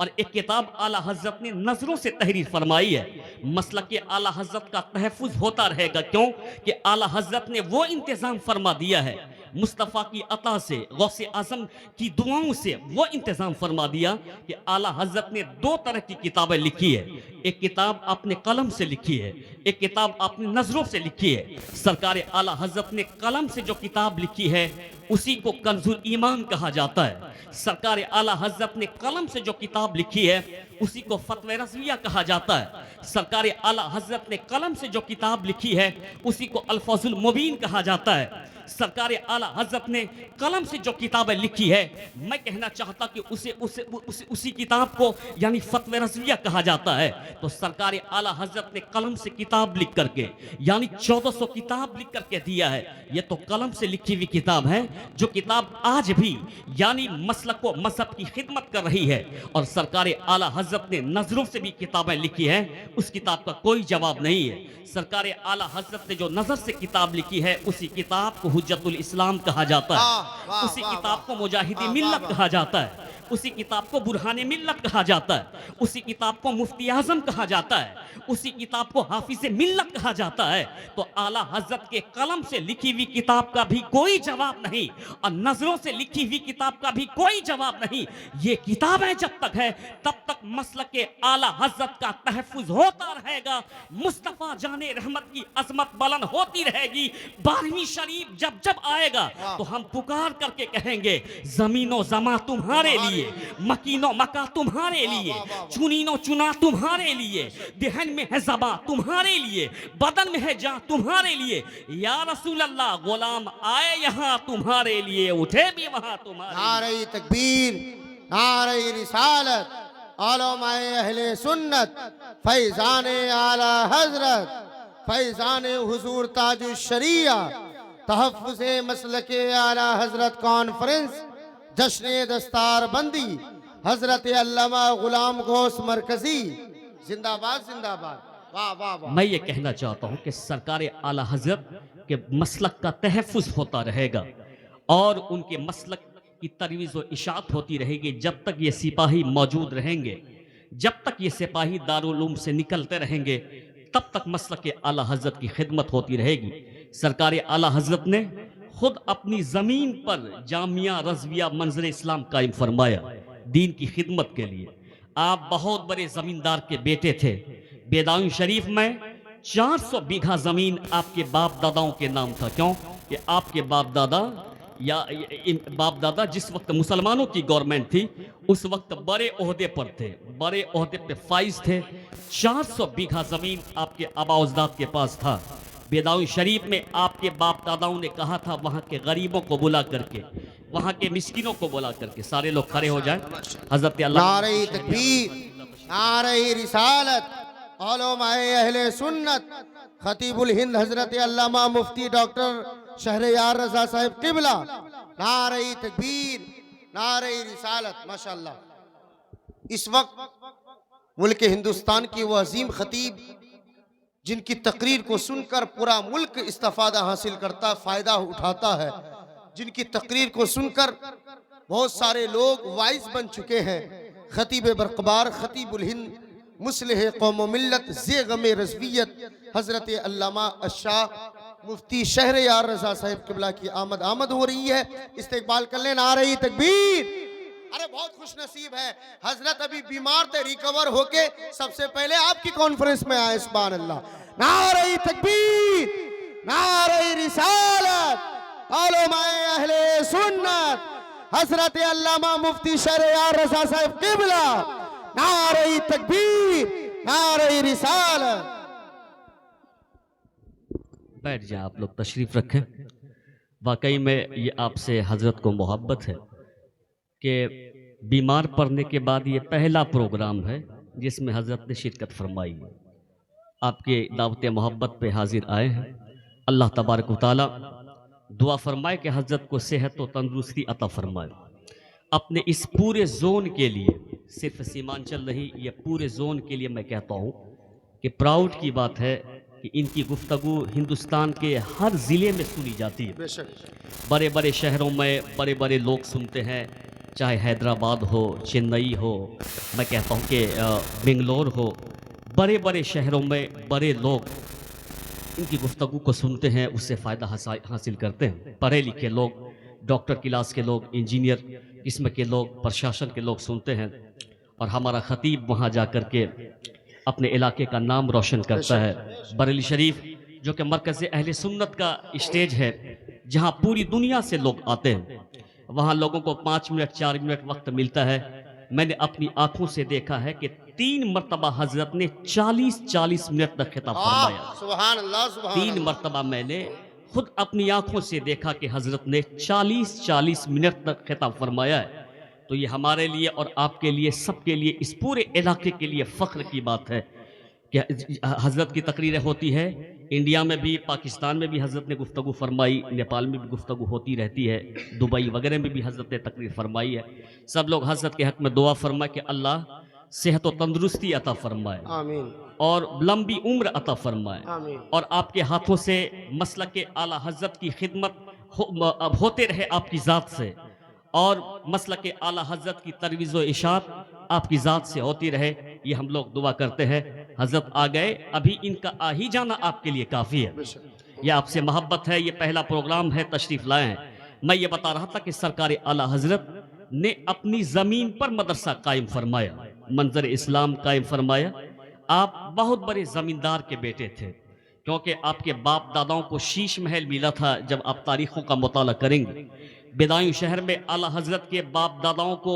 और एक किताब आला हज़रत ने नज़रों से तहरीर फरमाई है। मसलक के आला हज़रत का तहफ़्फ़ुज़ होता रहेगा, क्यों कि आला हज़रत ने वो इंतज़ाम फरमा दिया है, मुस्तफ़ा की अता से, गौसे आज़म की दुआओं से वो इंतज़ाम फरमा दिया कि आला हज़रत ने 2 तरह की किताबें लिखी है। एक किताब आपने कलम से लिखी है, एक किताब आपने नज़रों से लिखी है। सरकार आला हज़रत ने कलम से जो किताब लिखी है, उसी को कंजुल ईमान कहा जाता है। सरकार आला हज़रत ने कलम से जो किताब लिखी है, उसी को फतवा रज़विया कहा जाता है। सरकार आला हज़रत ने कलम से जो किताब लिखी है, उसी को अल्फाजुल मुबीन कहा जाता है। सरकार आला हज़रत ने कलम से जो किताबें लिखी है, मैं कहना चाहता कि उसी किताब को यानी फतवा रज़विया कहा जाता है। तो सरकार आला हज़रत ने कलम से किताब लिख करके यानी 1400 किताब लिख करके दिया है। ये तो कलम से लिखी हुई किताब है, जो किताब आज भी यानी मसलक व मज़हब की खिदमत कर रही है। और सरकार आला हज़रत ने नज़रों से भी किताबें लिखी हैं, उस किताब का कोई जवाब नहीं है। सरकार आला हज़रत ने जो नज़र से किताब लिखी है, उसी किताब को हुज्जतुल इस्लाम कहा जाता है, उसी किताब को मुजाहिदी मिल्लत कहा जाता है, उसी किताब को बुरहाने मिल्लत कहा जाता है, उसी किताब को मुफ्ती आज़म कहा जाता है, उसी किताब को हाफिज़े मिल्लत कहा जाता है। तो आला हज़रत के कलम से लिखी हुई किताब का भी कोई जवाब नहीं, और नज़रों से लिखी हुई किताब का भी कोई जवाब नहीं। ये किताबें जब तक है, तब तक मसलक के आला हज़रत का तहफ़्फ़ुज़ होता रहेगा, मुस्तफ़ा जाने रहमत की अज़मत बुलंद होती रहेगी। 12वीं शरीफ जब जब आएगा, तो हम पुकार करके कहेंगे, ज़मीनो ज़मा तुम्हारे लिए, मकीनो मका तुम्हारे लिए, चुनीनो चुना तुम्हारे लिए, देहन में है ज़बा तुम्हारे लिए, बदन में है जान तुम्हारे लिए। या रसूल अल्लाह, गुलाम आए यहाँ तुम्हारे लिए, उठे भी वहाँ तुम्हारे लिए। नारे तकबीर, नारे रिसालत, उलमाए अहले सुन्नत, फैज़ाने आला हज़रत, फैज़ाने हुज़ूर ताजुश शरिया, तहफ़्फ़ुज़े मसलके आला हज़रत कॉन्फ्रेंस, जश्न दस्तार बंदी हज़रत अल्लामा गुलाम गौस मरकज़ी, जिंदाबाद जिंदाबाद। वाह वाह वाह। मैं ये कहना चाहता हूँ कि सरकार आला हज़रत के मसलक का तहफ़्फ़ुज़ होता रहेगा, और उनके मसलक की तरवीज़ व इशाअत होती रहेगी। जब तक ये सिपाही मौजूद रहेंगे, जब तक ये सिपाही दारुल उलूम से निकलते रहेंगे, तब तक मसलक आला हज़रत की खिदमत होती रहेगी। सरकार आला हज़रत ने खुद अपनी ज़मीन पर जामिया रज़विया मंज़र इस्लाम कायम फरमाया दीन की खिदमत के लिए। आप बहुत बड़े ज़मींदार के बेटे थे। बेदाऊं शरीफ में 400 बीघा ज़मीन आपके बाप दादाओं के नाम था। क्यों कि आपके बाप दादा یا باپ دادا جس وقت مسلمانوں کی گورنمنٹ تھی اس وقت بڑے عہدے پر تھے، بڑے عہدے پہ فائز تھے. 400 بیگھا زمین آپ کے آبا و اجداد کے پاس تھا. بیداؤں شریف میں آپ کے باپ داداؤں نے کہا تھا وہاں کے غریبوں کو بلا کر کے، وہاں کے مسکینوں کو بلا کر کے. سارے لوگ کھڑے ہو جائیں. حضرت نعرہ تکبیر، نعرہ رسالت، علماء اہل سنت، خطیب الہند حضرت علامہ مفتی ڈاکٹر شہریار رضا صاحب قبلہ، نعرہ تکبیر، نعرہ رسالت. ماشاءاللہ اس وقت ملک ہندوستان کی وہ عظیم خطیب جن کی تقریر کو سن کر پورا ملک استفادہ حاصل کرتا، فائدہ اٹھاتا ہے، جن کی تقریر کو سن کر بہت سارے لوگ وائز بن چکے ہیں. خطیب برقبار، خطیب الہند، مصلح قوم و ملت، زیغم رضویت حضرت علامہ الشاہ مفتی شہریار رضا صاحب قبلہ کی آمد ہو رہی ہے. استقبال کر لیں. نعرہ تکبیر. ارے بہت خوش نصیب ہے، حضرت ابھی بیمار تھے، ریکور ہو کے سب سے پہلے آپ کی کانفرنس میں آئے. سبحان اللہ. نعرہ تکبیر، نعرہ رسالت، علماء اہل سنت حضرت علامہ مفتی شہریار رضا صاحب قبلہ. نعرہ تکبیر، نعرہ رسالت. بیٹھ جائیں آپ لوگ، تشریف رکھیں. واقعی میں یہ آپ سے حضرت کو محبت ہے کہ بیمار پڑنے کے بعد یہ پہلا پروگرام ہے جس میں حضرت نے شرکت فرمائی. آپ کے دعوت محبت پہ حاضر آئے ہیں. اللہ تبارک و تعالی دعا فرمائے کہ حضرت کو صحت و تندرستی عطا فرمائے. اپنے اس پورے زون کے لیے، صرف سیمانچل نہیں، یہ پورے زون کے لیے میں کہتا ہوں کہ پراؤڈ کی بات ہے کہ ان کی گفتگو ہندوستان کے ہر ضلع میں سنی جاتی ہے. بے شک. بڑے بڑے شہروں میں بڑے بڑے لوگ سنتے ہیں، چاہے حیدرآباد ہو، چنئی ہو، میں کہتا ہوں کہ بنگلور ہو، بڑے بڑے شہروں میں بڑے لوگ ان کی گفتگو کو سنتے ہیں، اس سے فائدہ حاصل کرتے ہیں. پڑھے لکھے لوگ، ڈاکٹر کلاس کے لوگ، انجینئر قسم کے لوگ، پرشاسن کے لوگ سنتے ہیں. اور ہمارا خطیب وہاں جا کر کے اپنے علاقے کا نام روشن کرتا ہے. بریلی شریف جو کہ مرکز اہل سنت کا اسٹیج ہے، جہاں پوری دنیا سے لوگ آتے ہیں، وہاں لوگوں کو 5 منٹ 4 منٹ وقت ملتا ہے. میں نے اپنی آنکھوں سے دیکھا ہے کہ 3 مرتبہ حضرت نے 40 منٹ تک خطاب فرمایا. سبحان اللہ، سبحان 3 اللہ. مرتبہ میں نے خود اپنی آنکھوں سے دیکھا کہ حضرت نے 40 منٹ تک خطاب فرمایا ہے. تو یہ ہمارے لیے اور آپ کے لیے، سب کے لیے، اس پورے علاقے کے لیے فخر کی بات ہے کہ حضرت کی تقریریں ہوتی ہے. انڈیا میں بھی، پاکستان میں بھی حضرت نے گفتگو فرمائی، نیپال میں بھی گفتگو ہوتی رہتی ہے، دبئی وغیرہ میں بھی حضرت نے تقریر فرمائی ہے. سب لوگ حضرت کے حق میں دعا فرمائے کہ اللہ صحت و تندرستی عطا فرمائے آمین اور لمبی عمر عطا فرمائے، آمین. اور آپ کے ہاتھوں سے مسلک اعلیٰ حضرت کی خدمت ہوتے رہے آپ کی ذات سے، اور مسلک اعلیٰ حضرت کی ترویج و اشاعت آپ کی ذات سے ہوتی رہے. یہ ہم لوگ دعا کرتے ہیں. حضرت آ گئے، ابھی ان کا آ ہی جانا آپ کے لیے کافی ہے. بے شک. یہ آپ سے محبت ہے، یہ پہلا پروگرام ہے، تشریف لائے ہیں. میں یہ بتا رہا تھا کہ سرکار اعلیٰ حضرت نے اپنی زمین پر مدرسہ قائم فرمایا، منظر اسلام قائم فرمایا. آپ بہت بڑے زمیندار کے بیٹے تھے، کیونکہ آپ کے باپ داداؤں کو شیش محل ملا تھا. جب آپ تاریخوں کا مطالعہ کریں گے، بیدائیوں شہر میں اعلیٰ حضرت کے باپ داداؤں کو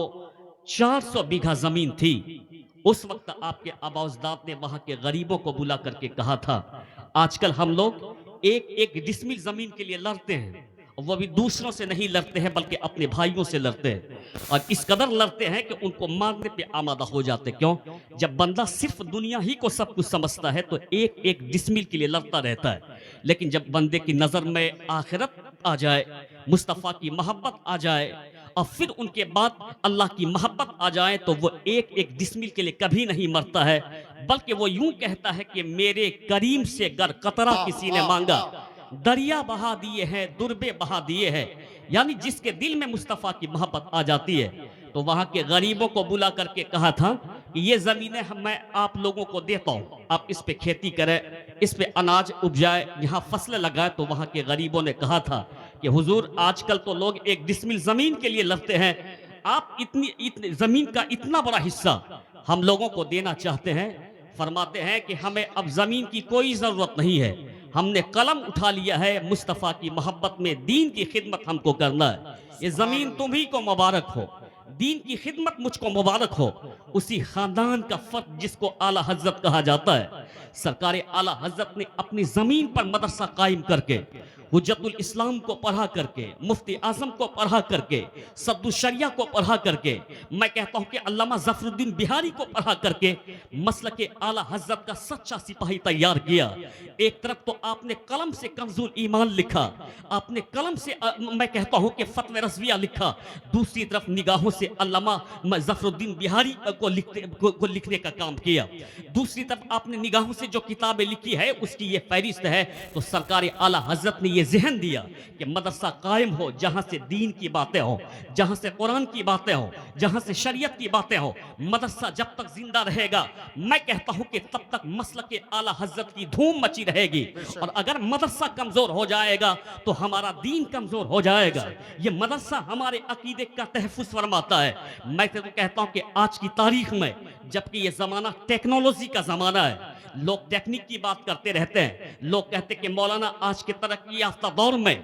400 بیگھا زمین تھی. اس وقت آپ کے آبا اجداد نے وہاں کے غریبوں کو بلا کر کے کہا تھا، آج کل ہم لوگ ایک ڈسمل زمین کے لیے لڑتے ہیں، وہ بھی دوسروں سے نہیں لڑتے ہیں بلکہ اپنے بھائیوں سے لڑتے ہیں، اور اس قدر لڑتے ہیں کہ ان کو مارنے پہ آمادہ ہو جاتے. کیوں؟ جب بندہ صرف دنیا ہی کو سب کچھ سمجھتا ہے تو ایک ڈسمل کے لیے لڑتا رہتا ہے، لیکن جب بندے کی نظر میں آخرت آ جائے، مصطفیٰ کی محبت آ جائے، اور پھر ان کے بعد اللہ کی محبت آ جائے، تو وہ ایک ڈسمل کے لیے کبھی نہیں مرتا ہے، بلکہ وہ یوں کہتا ہے کہ میرے کریم سے گر قطرہ کسی نے مانگا، دریا بہا دیے ہیں، دربے بہا دیے ہیں. یعنی جس کے دل میں مصطفیٰ کی محبت آ جاتی ہے، تو وہاں کے غریبوں کو بلا کر کے کہا تھا کہ یہ زمینیں میں آپ لوگوں کو دیتا ہوں، آپ اس پہ کھیتی کریں، اس پہ اناج اپجائے، یہاں فصلیں لگائے. تو وہاں کے غریبوں نے کہا تھا کہ حضور آج کل تو لوگ 1 ڈسمل زمین کے لیے لڑتے ہیں، آپ اتنی زمین کا اتنا بڑا حصہ ہم لوگوں کو دینا چاہتے ہیں. فرماتے ہیں کہ ہمیں اب زمین کی کوئی ضرورت نہیں ہے، ہم نے قلم اٹھا لیا ہے مصطفیٰ کی محبت میں دین کی خدمت ہم کو کرنا ہے. یہ زمین تمہیں کو مبارک ہو, دین کی خدمت مجھ کو مبارک ہو. اسی خاندان کا فرد جس کو اعلیٰ حضرت کہا جاتا ہے, سرکار اعلیٰ حضرت نے اپنی زمین پر مدرسہ قائم کر کے, حجت الاسلام کو پڑھا کر کے, مفتی اعظم کو پڑھا کر کے, صد الشریعہ کو پڑھا کر کے, میں کہتا ہوں کہ علامہ ظفر الدین بہاری کو پڑھا کر کے مسلک اعلیٰ حضرت کا سچا سپاہی تیار کیا. ایک طرف تو آپ نے قلم سے کنز ایمان لکھا, آپ نے قلم سے میں کہتا ہوں کہ فتوی رضویہ لکھا, دوسری طرف نگاہوں سے علامہ ظفر الدین بہاری کو لکھنے کا کام کیا, دوسری طرف آپ نے نگاہوں سے جو کتابیں لکھی ہے اس کی یہ فہرست ہے. تو سرکار اعلیٰ حضرت نے یہ ذہن دیا کہ مدرسہ قائم ہو جہاں سے دین کی باتیں ہوں, جہاں سے قرآن کی باتیں ہوں, جہاں سے شریعت کی باتیں ہوں. مدرسہ جب تک زندہ رہے گا میں کہتا ہوں کہ تب تک مسلک اعلیٰ حضرت کی دھوم مچی رہے گی, اور اگر مدرسہ کمزور ہو جائے گا تو ہمارا دین کمزور ہو جائے گا. یہ مدرسہ ہمارے عقیدے کا تحفظ فرماتا ہے. میں تو کہتا ہوں کہ آج کی تاریخ میں جبکہ یہ زمانہ ٹیکنالوجی کا زمانہ ہے, لوگ ٹیکنیک کی بات کرتے رہتے ہیں, لوگ کہتے ہیں کہ مولانا آج کے ترقی یافتہ دور میں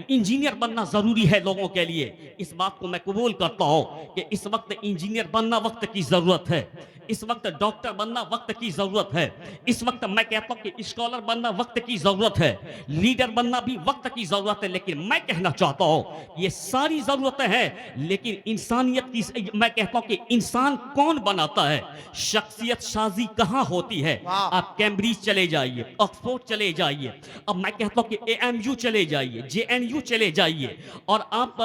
انجینئر بننا ضروری ہے لوگوں کے لیے. اس بات کو میں قبول کرتا ہوں کہ اس وقت انجینئر بننا وقت کی ضرورت ہے, اس وقت ڈاکٹر بننا وقت کی ضرورت ہے, اس وقت میں کہتا ہوں کہ اسکالر بننا وقت کی ضرورت ہے, لیڈر بننا بھی وقت کی ضرورت ہے. لیکن میں کہنا چاہتا ہوں یہ ساری ضرورتیں ہیں, لیکن انسانیت کی میں کہتا ہوں کہ انسان کون بناتا ہے, شخصیت سازی کہاں ہوتی ہے. آپ کیمبریج چلے جائیے, آکسفورڈ چلے جائیے, اب میں کہتا ہوں کہ AMU چلے جائیے, JNU چلے جائیے, اور آپ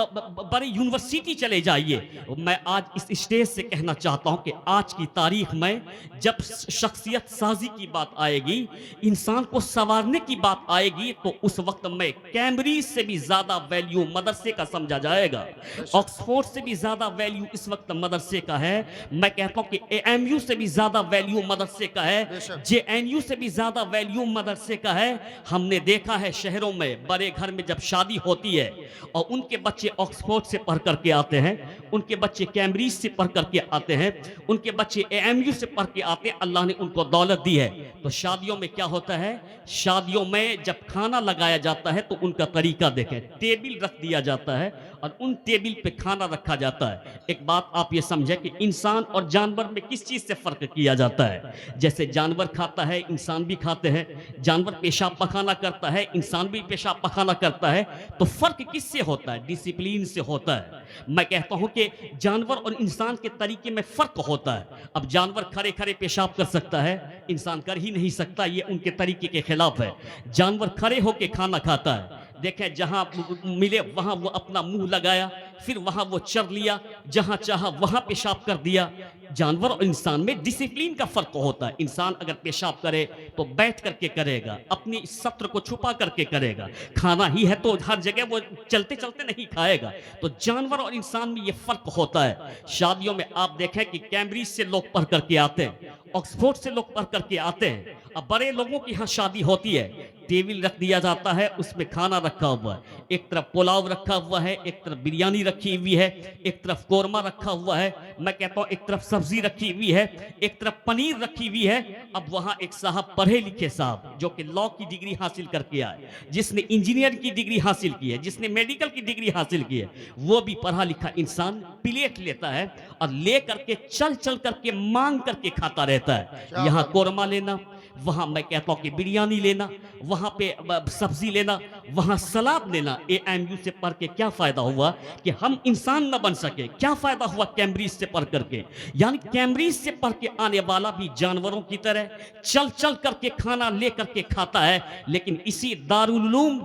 بڑے یونیورسٹی چلے جائیے. میں آج اس اسٹیج سے کہنا چاہتا ہوں کہ آج کی تاریخ میں جب شخصیت سازی کی بات آئے گی, انسان کو سنوارنے کی بات آئے گی, تو اس وقت میں کیمبریج سے بھی زیادہ ویلیو مدرسے کا سمجھا جائے گا, آکسفورڈ سے بھی زیادہ ویلیو اس وقت مدرسے کا ہے. میں کہتا ہوں کہ AMU سے بھی زیادہ ویلیو مدرسے کا ہے, JNU سے بھی زیادہ ویلیو مدرسے کا ہے. ہم نے دیکھا ہے شہروں میں بڑے گھر میں جب شادی ہوتی ہے اور ان کے بچے آکسفورڈ سے پڑھ کر کے آتے ہیں, ان کے بچے کیمبریج سے پڑھ کر کے آتے ہیں, ان کے بچے AMU سے پڑھ کے آتے ہیں, اللہ نے ان کو دولت دی ہے, تو شادیوں میں کیا ہوتا ہے, شادیوں میں جب کھانا لگایا جاتا ہے تو ان کا طریقہ دیکھیں, ٹیبل رکھ دیا جاتا ہے اور ان ٹیبل پہ کھانا رکھا جاتا ہے. ایک بات آپ یہ سمجھیں کہ انسان اور جانور میں کس چیز سے فرق کیا جاتا ہے. جیسے جانور کھاتا ہے انسان بھی کھاتے ہیں, جانور پیشاب پخانہ کرتا ہے انسان بھی پیشاب پخانہ کرتا ہے, تو فرق کس سے ہوتا ہے, ڈسپلین سے ہوتا ہے. میں کہتا ہوں کہ جانور اور انسان کے طریقے میں فرق ہوتا ہے. اب جانور کھڑے کھڑے پیشاب کر سکتا ہے, انسان کر ہی نہیں سکتا, یہ ان کے طریقے کے خلاف ہے. جانور کھڑے ہو کے کھانا کھاتا ہے, دیکھیں جہاں ملے وہاں وہ اپنا منہ لگایا, پھر وہاں وہ چر لیا, جہاں چاہا وہاں پیشاب کر دیا. جانور اور انسان میں ڈسپلین کا فرق ہوتا ہے. انسان اگر پیشاب کرے تو بیٹھ کر کے کرے گا, اپنی ستر کو چھپا کر کے کرے گا, کھانا ہی ہے تو ہر جگہ وہ چلتے چلتے نہیں کھائے گا. تو جانور اور انسان میں یہ فرق ہوتا ہے. شادیوں میں آپ دیکھیں کہ کیمبریج سے لوگ پڑھ کر کے آتے ہیں, آکسفورڈ سے لوگ پڑھ کر کے آتے ہیں. اب بڑے لوگوں کی یہاں شادی ہوتی ہے, ٹیبل رکھ دیا جاتا ہے, اس میں کھانا رکھا ہوا ہے, ایک طرف پلاؤ رکھا ہوا ہے, ایک طرف بریانی رکھی ہوئی ہے, ایک طرف قورمہ رکھا ہوا ہے, میں کہتا ہوں ایک طرف سبزی رکھی ہوئی ہے, ایک طرف پنیر رکھی ہوئی ہے. اب وہاں ایک صاحب پڑھے لکھے صاحب جو کہ لا کی ڈگری حاصل کر کے آئے, جس نے انجینئر کی ڈگری حاصل کی ہے, جس نے میڈیکل کی ڈگری حاصل کی ہے, وہ بھی پڑھا لکھا انسان پلیٹ لیتا ہے اور لے کر کے چل چل کر کے مانگ کر کے کھاتا رہتا ہے. یہاں قورمہ لینا, وہاں میں کہتا ہوں کہ بریانی لینا, وہاں پہ سبزی لینا, وہاں سلاد لینا. AMU سے پڑھ کے کیا فائدہ ہوا کہ ہم انسان نہ بن سکے, کیا فائدہ ہوا کیمبریج سے پڑھ کر کے. یعنی کیمبریج سے پڑھ کے آنے والا بھی جانوروں کی طرح چل چل کر کے کھانا لے کر کے کھاتا ہے. لیکن اسی دارالعلوم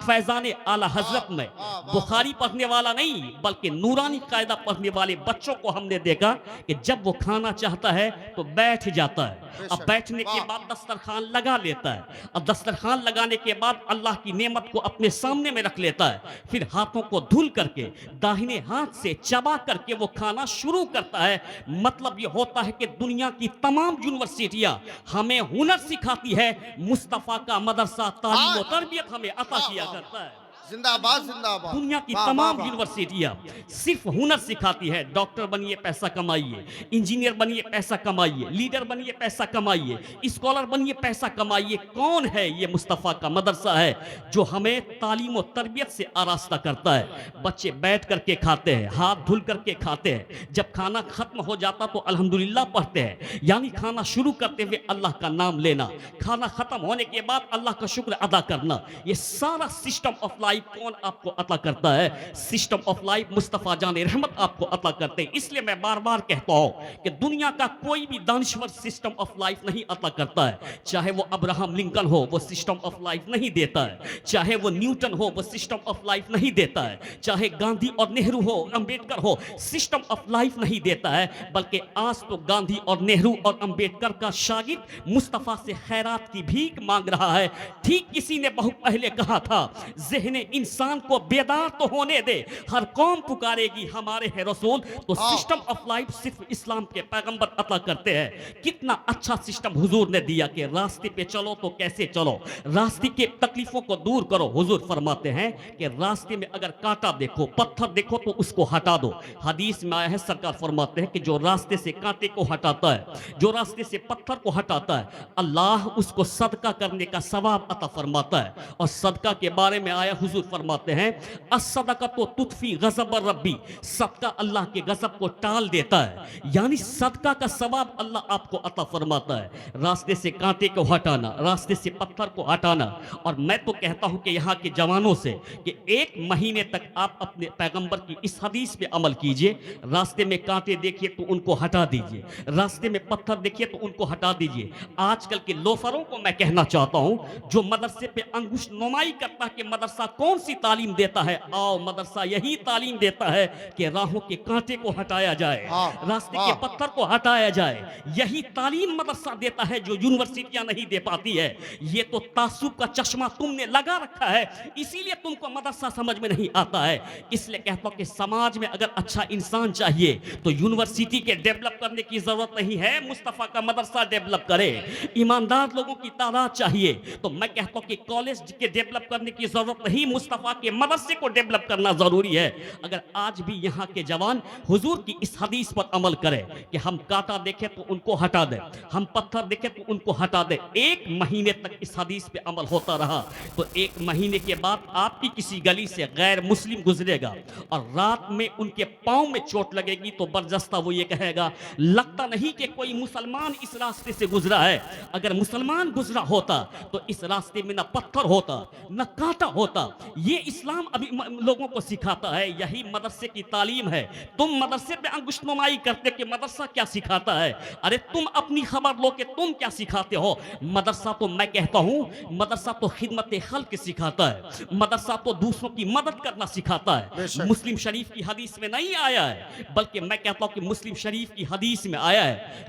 فیضان اعلیٰ حضرت میں بخاری پڑھنے والا نہیں بلکہ نورانی قاعدہ پڑھنے والے بچوں کو ہم نے دیکھا کہ جب وہ کھانا چاہتا ہے تو بیٹھ جاتا ہے, اب بیٹھنے کے بعد دسترخوان لگا لیتا ہے, اب دسترخوان لگانے کے بعد اللہ کی نعمت کو اپنے سامنے میں رکھ لیتا ہے, پھر ہاتھوں کو دھل کر کے داہنے ہاتھ سے چبا کر کے وہ کھانا شروع کرتا ہے. مطلب یہ ہوتا ہے کہ دنیا کی تمام یونیورسٹیاں ہمیں ہنر سکھاتی ہے, مصطفیٰ کا مدرسہ تعلیم و تربیت ہمیں عطا کیا کرتا ہے. जिंदाबाद जिंदाबाद दुनिया की वाह, तमाम वाह, वाह। यूनिवर्सिटियां सिर्फ हुनर सिखाती है। डॉक्टर बनिए पैसा कमाइए, इंजीनियर बनिए पैसा कमाइए, लीडर बनिए पैसा कमाइए, स्कॉलर बनिए पैसा कमाइए। कौन है ये? मुस्तफ़ा का मदरसा है जो हमें तालीम और तरबियत से आरास्ता करता है। बच्चे बैठ करके खाते हैं, हाथ धुल करके खाते हैं, जब खाना खत्म हो जाता तो अल्हम्दुलिल्लाह पढ़ते हैं, यानी खाना शुरू करते हुए अल्लाह का नाम लेना, खाना खत्म होने के बाद अल्लाह का शुक्र अदा करना। ये सारा सिस्टम ऑफ लाइफ कौन आपको अता करता है? सिस्टम ऑफ लाइफ मुस्तफ़ा जान रहमत आपको अता करते हैं। इसलिए मैं बार बार कहता हूं कि दुनिया का कोई भी दानिश्वर सिस्टम ऑफ लाइफ नहीं अता करता है। चाहे वो अब्राहम लिंकन हो, वो सिस्टम ऑफ लाइफ नहीं देता है। चाहे वो न्यूटन हो, वो सिस्टम ऑफ लाइफ नहीं देता है। चाहे गांधी और नेहरू हो, अंबेडकर हो, सिस्टम ऑफ लाइफ नहीं देता है। बल्कि आज तो गांधी और नेहरू और अंबेडकर का शागिर्द मुस्तफ़ा से खैरात की भीख मांग रहा है। ठीक किसी ने बहुत पहले कहा था, ज़हन इंसान को बेदार तो होने दे, हर कौम पुकारेगी हमारे है रसूल। तो सिस्टम ऑफ लाइफ सिर्फ इस्लाम के पैगंबर अता करते हैं। कितना अच्छा सिस्टम हुजूर ने दिया कि रास्ते पे चलो तो कैसे चलो, रास्ते के तकलीफों को दूर करो। हुजूर फरमाते हैं कि रास्ते में अगर कांटा देखो, पत्थर देखो तो उसको हटा दो। हदीस में आया है, सरकार फरमाते हैं कि जो रास्ते से कांटे को हटाता है, जो रास्ते से पत्थर को हटाता है, अल्लाह उसको सदका करने का सवाब अता फरमाता है। और सदका के बारे में आया, हुजूर फरमाते हैं अस्सदका तो तुतफी गज़ब रब्बी, सदका अल्लाह के गज़ब को टाल देता है, यानी सदका का सवाब अल्लाह आपको अता फरमाता है। रास्ते से कांटे को हटाना, रास्ते से पत्थर को हटाना। और मैं तो कहता हूं कि यहाँ के जवानों से कि 1 महीने तक आप अपने पैगंबर की इस हदीस पे अमल कीजिए। रास्ते में कांटे देखिए तो उनको हटा दीजिए, रास्ते में पत्थर देखिए तो उनको हटा दीजिए। आजकल के लोफरों को मैं कहना चाहता हूं जो मदरसे पे अंगुश नुमाई करता है कि मदरसा कौन सी तालीम देता है, आओ मदरसा यही तालीम देता है कि राहों के कांटे को हटाया जाए, रास्ते के पत्थर को हटाया जाए। यही तालीम मदरसा देता है जो यूनिवर्सिटियां नहीं दे पाती है। ये तो तासुब का चश्मा तुमने लगा रखा है, इसीलिए तुमको मदरसा समझ में नहीं आता है। इसलिए कहता हूं कि समाज में अगर अच्छा इंसान चाहिए तो यूनिवर्सिटी के डेवलप करने की जरूरत नहीं है, मुस्तफ़ा का मदरसा डेवलप करे। ईमानदार लोगों की तादाद चाहिए तो मैं कहता हूं कि कॉलेज के डेवलप करने की जरूरत नहीं, मुस्तफ़ा के मदरसे को डेवलप करना जरूरी है। अगर आज भी यहाँ के जवान हुजूर की इस हदीस पर अमल करें कि हम कांटा देखें तो उनको हटा दें, हम पत्थर देखें तो उनको हटा दें। 1 महीने तक इस हदीस पे अमल होता रहा तो 1 महीने के बाद आपकी किसी गली से गैर मुस्लिम गुजरेगा और रात में उनके पांव में चोट लगेगी तो बरजस्ता वो ये कहेगा, लगता नहीं कि कोई मुसलमान इस रास्ते से गुजरा है। अगर मुसलमान गुजरा होता तो इस रास्ते में ना पत्थर होता ना कांटा होता। ये इस्लाम अभी लोगों को सिखाता है, यही मदरसे की तालीम है। तुम मदरसे पे अंगुश नुमाई करते कि मदरसा क्या सिखाता है। अरे तुम अपनी खबर लो कि तुम क्या सिखाते हो। मदरसा तो मैं कहता हूं मदरसा तो खिदमत खल्क सिखाता है, मदरसा तो दूसरों की मदद करना सिखाता है। मुस्लिम शरीफ की हदीस में नहीं आया है, बल्कि मैं कहता हूं कि मुस्लिम शरीफ की हदीस में आया है।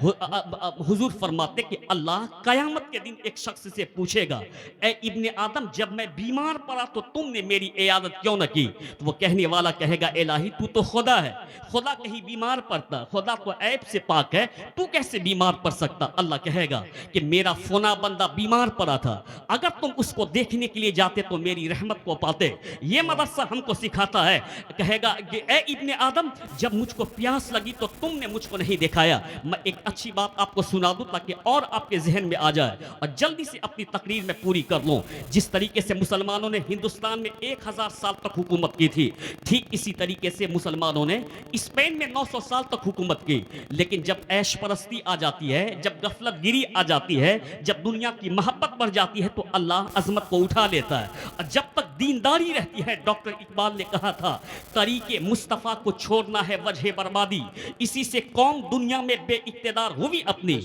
हुजूर फरमाते कि अल्लाह कयामत के दिन एक शख्स से पूछेगा, ए इब्ने आदम जब मैं बीमार पड़ा तो तुमने मेरी इयादत क्यों न की? तो वो कहने वाला कहेगा, इलाही तू तो खुदा है, खुदा कहीं बीमार पड़ता, खुदा तो ऐब से पाक है, तू कैसे बीमार पड़ सकता? अल्लाह कहेगा कि मेरा फना बंदा बीमार पड़ा था, अगर तुम उसको देखने के लिए जाते तो मेरी रहमत को पाते। ये मदरसा हमको सिखाता है। कहेगा कि ए इब्ने आदम जब मुझको प्यास लगी तो तुमने मुझको नहीं दिखाया। मैं एक अच्छी बात आपको सुना दूं ताकि और आपके जहन में आ जाए और जल्दी से अपनी तकरीर में पूरी कर लूं। जिस तरीके से मुसलमानों ने हिंदुस्तान में 1000 साल तक हुकूमत की थी, ठीक इसी तरीके से मुसलमानों ने स्पेन में 900 साल तक हुकूमत की। लेकिन जब ऐश परस्ती आ जाती है, जब गफलत गिरी आ जाती है, जब दुनिया की मोहब्बत बढ़ जाती है तो अल्लाह अजमत को उठा लेता है। और जब तक दीनदारी रहती है, डॉक्टर इकबाल ने कहा था, तरीके मुस्तफ़ा को छोड़ना है वजह बर्बादी। इसी से कौम दुनिया में बेइक्तिदार हुई अपनी।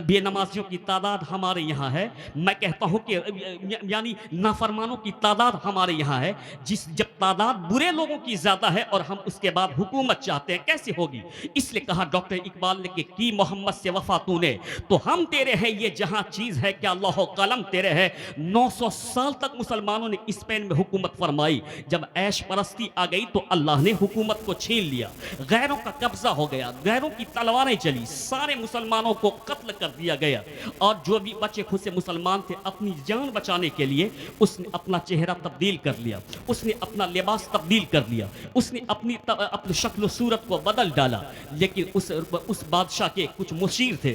बेनमाजियों की तादाद हमारे यहाँ है, मैं कहता हूँ कि यानी नाफरमानों की तादाद हमारे यहाँ है। जब तादाद बुरे लोगों की ज्यादा है और हम उसके बाद हुकूमत चाहते हैं, कैसे होगी? इसलिए कहा डॉक्टर इकबाल ने कि की मोहम्मद से वफा तूने तो हम तेरे हैं, ये जहां चीज है क्या अल्लाह कलम तेरे है। 900 साल तक मुसलमानों ने स्पेन में हुकूमत फरमाई। जब ऐश परस्ती आ गई तो अल्लाह ने हुकूमत को छीन लिया, गैरों का कब्जा हो गया, गैरों की तलवारें चली, सारे मुसलमानों को कत्ल कर दिया गया। और जो भी बचे खुद से मुसलमान थे, अपनी जान बचाने के लिए उसने अपना चेहरा तब्दील कर लिया, उसने अपना लिबास तब्दील कर लिया, उसने अपनी शक्ल सूरत को बदल डाला। लेकिन उस बादशाह के कुछ मुशीर थे,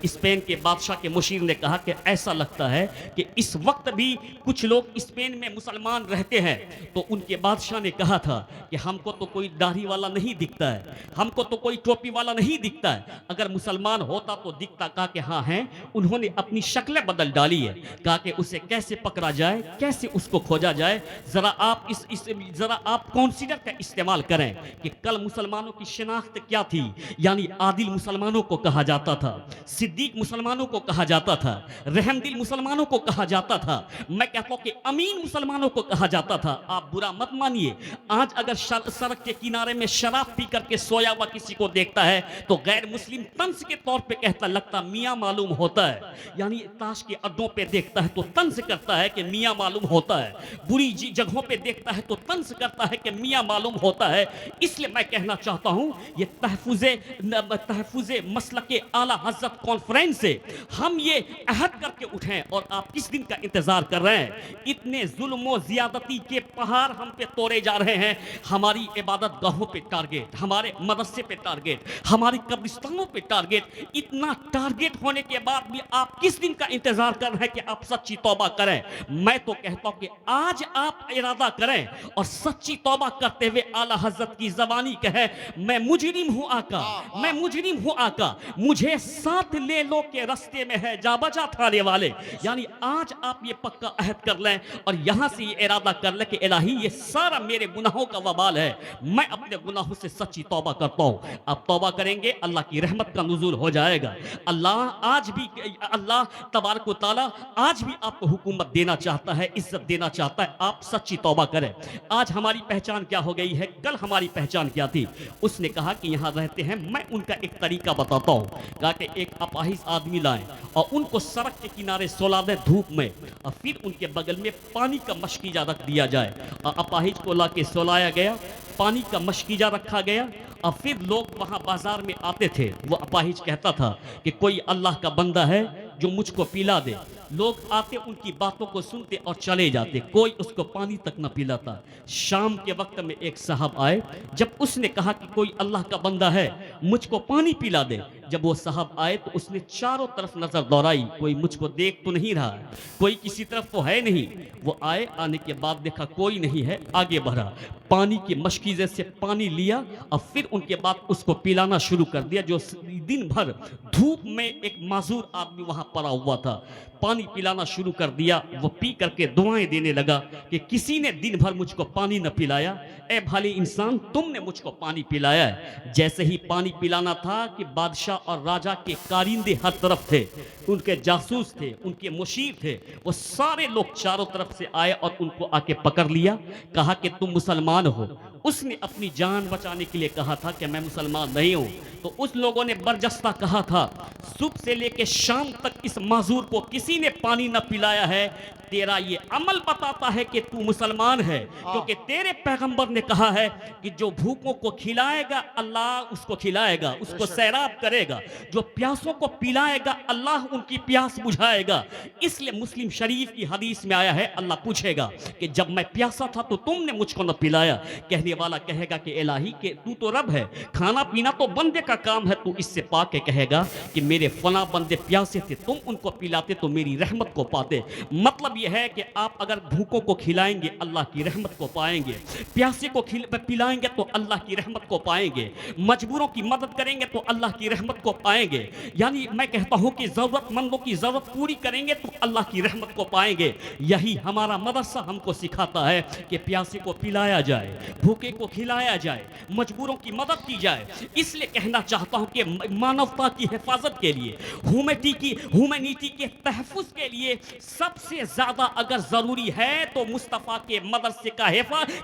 स्पेन के बादशाह के मुशीर ने कहा कि ऐसा लगता है कि इस वक्त भी कुछ लोग स्पेन में मुसलमान रहते हैं। तो उनके बादशाह ने कहा था कि हमको तो कोई दाढ़ी वाला नहीं दिखता है, हमको तो कोई टोपी वाला नहीं दिखता है, अगर मुसलमान होता तो दिखता। कहा कि हाँ हैं। उन्होंने अपनी शक्लें बदल डाली है। कहा कि उसे कैसे पकड़ा जाए, कैसे उसको खोजा जाए, जरा आप काउंसिलर का इस्तेमाल करें कि कल मुसलमानों की शिनाख्त क्या थी। यानी आदिल मुसलमानों को कहा जाता था, सिद्दीक मुसलमानों को कहा जाता था, रहमदिल मुसलमानों को कहा जाता था, मैं कहता हूं कि अमीन मुसलमानों को कहा जाता था। आप बुरा मत मानिए, आज अगर सड़क के किनारे में शराब पी करके सोया हुआ किसी को देखता है तो गैर मुस्लिम तंज के तौर पे कहता, लगता मियां मालूम होता है। यानी ताश के अड्डों पे देखता है तो तंज करता है कि मियां मालूम होता है, बुरी जगहों पे देखता है तो तंज करता है कि मियां मालूम होता है। इसलिए मैं कहना चाहता हूं, ये तहफुज़े मसलके आला हज़रत कॉन्फ्रेंस से हम ये अहद करके उठें। और आप किस दिन का इंतजार कर रहे हैं? इतने जुल्म और ज़ियादती के पहाड़ हम पे तोड़े जा रहे हैं। हमारी इबादत गाहों पे टारगेट, हमारे मदरसे पे टारगेट, हमारी कब्रिस्तानों पे टारगेट। इतना टारगेट होने के बाद भी आप किस दिन का इंतजार कर रहे हैं कि आप सच्ची तौबा करें? मैं तो कहता हूं कि आज आप इरादा करें और सच्ची तौबा करते हुए आला हज़रत की ज़बानी कहे, मैं मुजरिम हूं आका, मैं मुजरिम हूं आका, मुझे साथ ले लो के रास्ते में है जा बचा थाने वाले। यानी आज आप ये पक्का अहद कर लें और यहां से ये इरादा कर लें कि इलाही ये सारा मेरे गुनाहों का वबाल है, मैं अपने गुनाहों से सच्ची तौबा करता हूं। आप तौबा करेंगे, अल्लाह की रहमत का नुज़ूल हो जाएगा। अल्लाह तबारक व तआला आज भी आपको हुकूमत देना चाहता है, इज्जत देना चाहता है। आप सच्ची तौबा करें। आज हमारी पहचान क्या हो गई है, कल हमारी पहचान क्या थी? उसने कहा कि यहाँ रहते हैं, मैं उनका एक तरीका बताता हूँ। कहा कि एक अपाहिज आदमी लाएं और उनको सड़क के किनारे सुला दें धूप में, और फिर उनके बगल में पानी का मशकीजा रख दिया जाए। और अपाहिज को ला के सुलाया गया, पानी का मशकीजा रखा गया, और फिर लोग वहाँ बाजार में आते थे। वो अपाहिज कहता था कि कोई अल्लाह का बंदा है जो मुझको पिला दे। लोग आते, उनकी बातों को सुनते और चले जाते, कोई उसको पानी तक न पिलाता। शाम के वक्त में एक साहब आए, जब उसने कहा कि कोई अल्लाह का बंदा है मुझको पानी पिला दे, जब वो साहब आए तो उसने चारों तरफ नजर दौड़ाई, कोई मुझको देख तो नहीं रहा है, कोई किसी तरफ तो है नहीं। वो आए, आने के बाद देखा कोई नहीं है, आगे बढ़ा, पानी की मशकीजे से पानी लिया और फिर उनके बाद उसको पिलाना शुरू कर दिया। जो दिन भर धूप में एक माजूर आदमी वहां पड़ा हुआ था, पानी पिलाना शुरू कर दिया। वो पी करके दुआएं देने लगा कि किसी ने दिन भर मुझको पानी न पिलाया, ए भले इंसान तुमने मुझको पानी पिलाया है। जैसे ही पानी पिलाना था कि बादशाह और राजा के कारिंदे हर तरफ थे, उनके जासूस थे, उनके मुशीर थे, वो सारे लोग चारों तरफ से आए और उनको आके पकड़ लिया। कहा कि तुम मुसलमान हो। उसने अपनी जान बचाने के लिए कहा था कि मैं मुसलमान नहीं हूं। तो उस लोगों ने बरजस्ता कहा था, सुबह से लेकर शाम तक इस माजूर को किसी ने पानी न पिलाया है, तेरा ये अमल बताता है कि तू मुसलमान है। क्योंकि तेरे पैगंबर ने कहा है कि जो भूखों को खिलाएगा अल्लाह उसको खिलाएगा, उसको सैराब करेगा, जो प्यासों को पिलाएगा अल्लाह उनकी प्यास बुझाएगा। इसलिए मुस्लिम शरीफ की हदीस में आया है, अल्लाह पूछेगा कि जब मैं प्यासा था तो तुमने मुझको न पिलाया। कहने वाला कहेगा कि इलाही के तू तो रब है, खाना पीना तो बंदे का काम है। तू इससे पा के कहेगा कि मेरे फला बंदे प्यासे थे, तुम उनको पिलाते तो मेरी रहमत को पाते। मतलब यह है कि आप अगर भूखों को खिलाएंगे अल्लाह की रहमत को पाएंगे, प्यासे को पिलाएंगे तो अल्लाह की रहमत को पाएंगे, मजबूरों की मदद करेंगे तो अल्लाह की रहमत को पाएंगे। यानी मैं कहता हूं कि जरूरतमंदों की जरूरत पूरी करेंगे तो अल्लाह की रहमत को पाएंगे। यही हमारा मदरसा हमको सिखाता है कि प्यासे को पिलाया जाए, भूखे को खिलाया जाए, मजबूरों की मदद की जाए। इसलिए कहना चाहता हूं कि मानवता की हिफाजत के लिए, ह्यूमैनिटी के तहफ़्फ़ुज़ के लिए सबसे ज्यादा ज़्यादा अगर ज़रूरी है तो मुस्तफ़ा के मदरसे का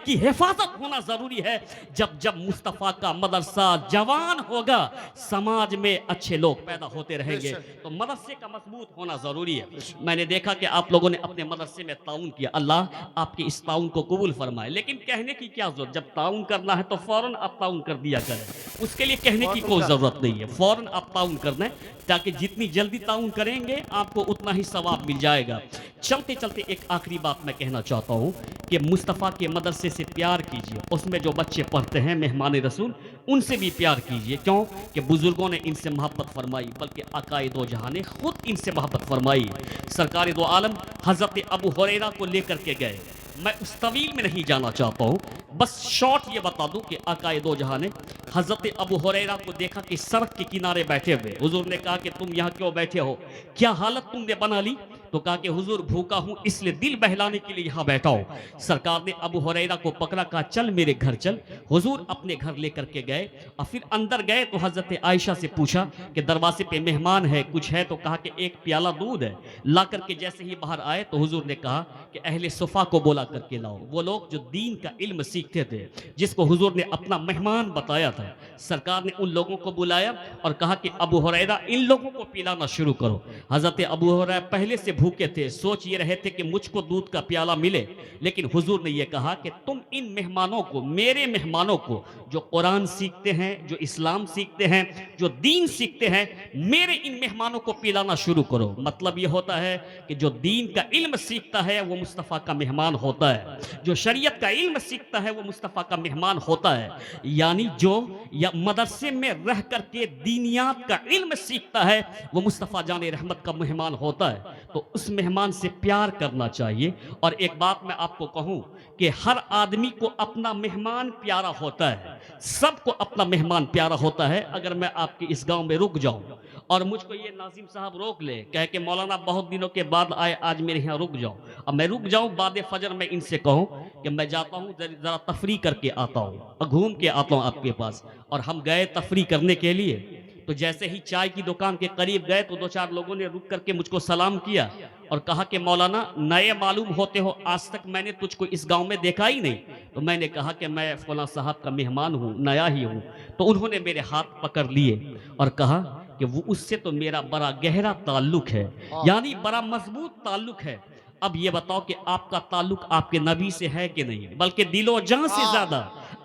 की हिफाजत होना ज़रूरी है। जब जब मुस्तफ़ा का मदरसा जवान होगा, समाज में अच्छे लोग पैदा होते रहेंगे, तो मदरसे का मजबूत होना ज़रूरी है। मैंने देखा कि आप लोगों ने अपने मदरसे में ताउन किया, अल्लाह आपके इस ताउन को कबूल फरमाए। लेकिन कहने की क्या ज़रूरत, जब ताउन करना है तो फ़ौरन आप ताउन कर दिया करें, उसके लिए कहने की कोई ज़रूरत नहीं है। फ़ौरन आप ताउन कर दें, ताकि जितनी जल्दी ताउन करेंगे आपको उतना ही सवाब मिल जाएगा। चलते चलते एक आखिरी बात मैं कहना चाहता हूँ कि मुस्तफ़ा के मदरसे से प्यार कीजिए, उसमें जो बच्चे पढ़ते हैं मेहमान रसूल, उनसे भी प्यार कीजिए। क्यों कि बुज़ुर्गों ने इनसे मोहब्बत फरमाई, बल्कि आकाए दो जहां ने खुद इनसे मोहब्बत फरमाई। सरकार दो आलम हज़रत अबू हुरैरा को लेकर के गए। मैं उस तवील में नहीं जाना चाहता हूँ, बस शॉर्ट ये बता दूं कि आकाए दो जहां ने हज़रत अबू हुरैरा को देखा कि सड़क के किनारे बैठे हुए। हुजूर ने कहा कि तुम यहाँ क्यों बैठे हो, क्या हालत तुमने बना ली? तो कहा कि हुजूर भूखा हूँ, इसलिए दिल बहलाने के लिए यहाँ बैठा हूँ। सरकार ने अबू हुरैरा को पकड़ा, कहा चल मेरे घर चल। हुजूर अपने घर लेकर के गए और फिर अंदर गए तो हज़रत आयशा से पूछा कि दरवाजे पे मेहमान है, कुछ है? तो कहा कि एक प्याला दूध है। ला करके जैसे ही बाहर आए तो हुजूर ने कहा कि अहले सुफ़ा को बोला करके लाओ, वो लोग जो दीन का इल्म सीखते थे, जिसको हुजूर ने अपना मेहमान बताया था। सरकार ने उन लोगों को बुलाया और कहा कि अबू हुरैरा इन लोगों को पिलाना शुरू करो। हज़रत अबू हुरैरा पहले से भूखे थे, सोच ये रहे थे कि मुझको दूध का प्याला मिले, लेकिन हुजूर ने यह कहा कि तुम इन मेहमानों को, मेरे मेहमानों को, जो कुरान सीखते हैं, जो इस्लाम सीखते हैं, जो दीन सीखते हैं, मेरे इन मेहमानों को पिलाना शुरू करो। मतलब ये होता है कि जो दीन का इल्म सीखता है वो मुस्तफ़ा का मेहमान होता है, जो शरीयत का इल्म सीखता है वो मुस्तफ़ा का मेहमान होता है। यानी जो या मदरसे में रह करके दीनियात का इल्म सीखता है वो मुस्तफ़ा जाने रहमत का मेहमान होता है। तो उस मेहमान से प्यार करना चाहिए। और एक बात मैं आपको कहूँ कि हर आदमी को अपना मेहमान प्यारा होता है, सबको अपना मेहमान प्यारा होता है। अगर मैं आपके इस गांव में रुक जाऊं और मुझको ये नाजिम साहब रोक ले, कहे कि मौलाना बहुत दिनों के बाद आए, आज मेरे यहाँ रुक जाओ, अब मैं रुक जाऊं, बाद फजर में इनसे कहूं कि मैं जाता हूं, जरा तफरी करके आता हूं, घूम के आता हूं आपके पास, और हम गए तफरी करने के लिए, तो जैसे ही चाय की दुकान के करीब गए तो दो चार लोगों ने रुक करके मुझको सलाम किया और कहा कि मौलाना नए मालूम होते हो, आज तक मैंने तुझको इस गांव में देखा ही नहीं। तो मैंने कहा कि मैं फलां साहब का मेहमान हूँ, नया ही हूँ। तो उन्होंने मेरे हाथ पकड़ लिए और कहा कि वो उससे तो मेरा बड़ा गहरा ताल्लुक है, यानी बड़ा मजबूत ताल्लुक है। अब ये बताओ कि आपका ताल्लुक आपके नबी से है कि नहीं, बल्कि दिलो जान से ज्यादा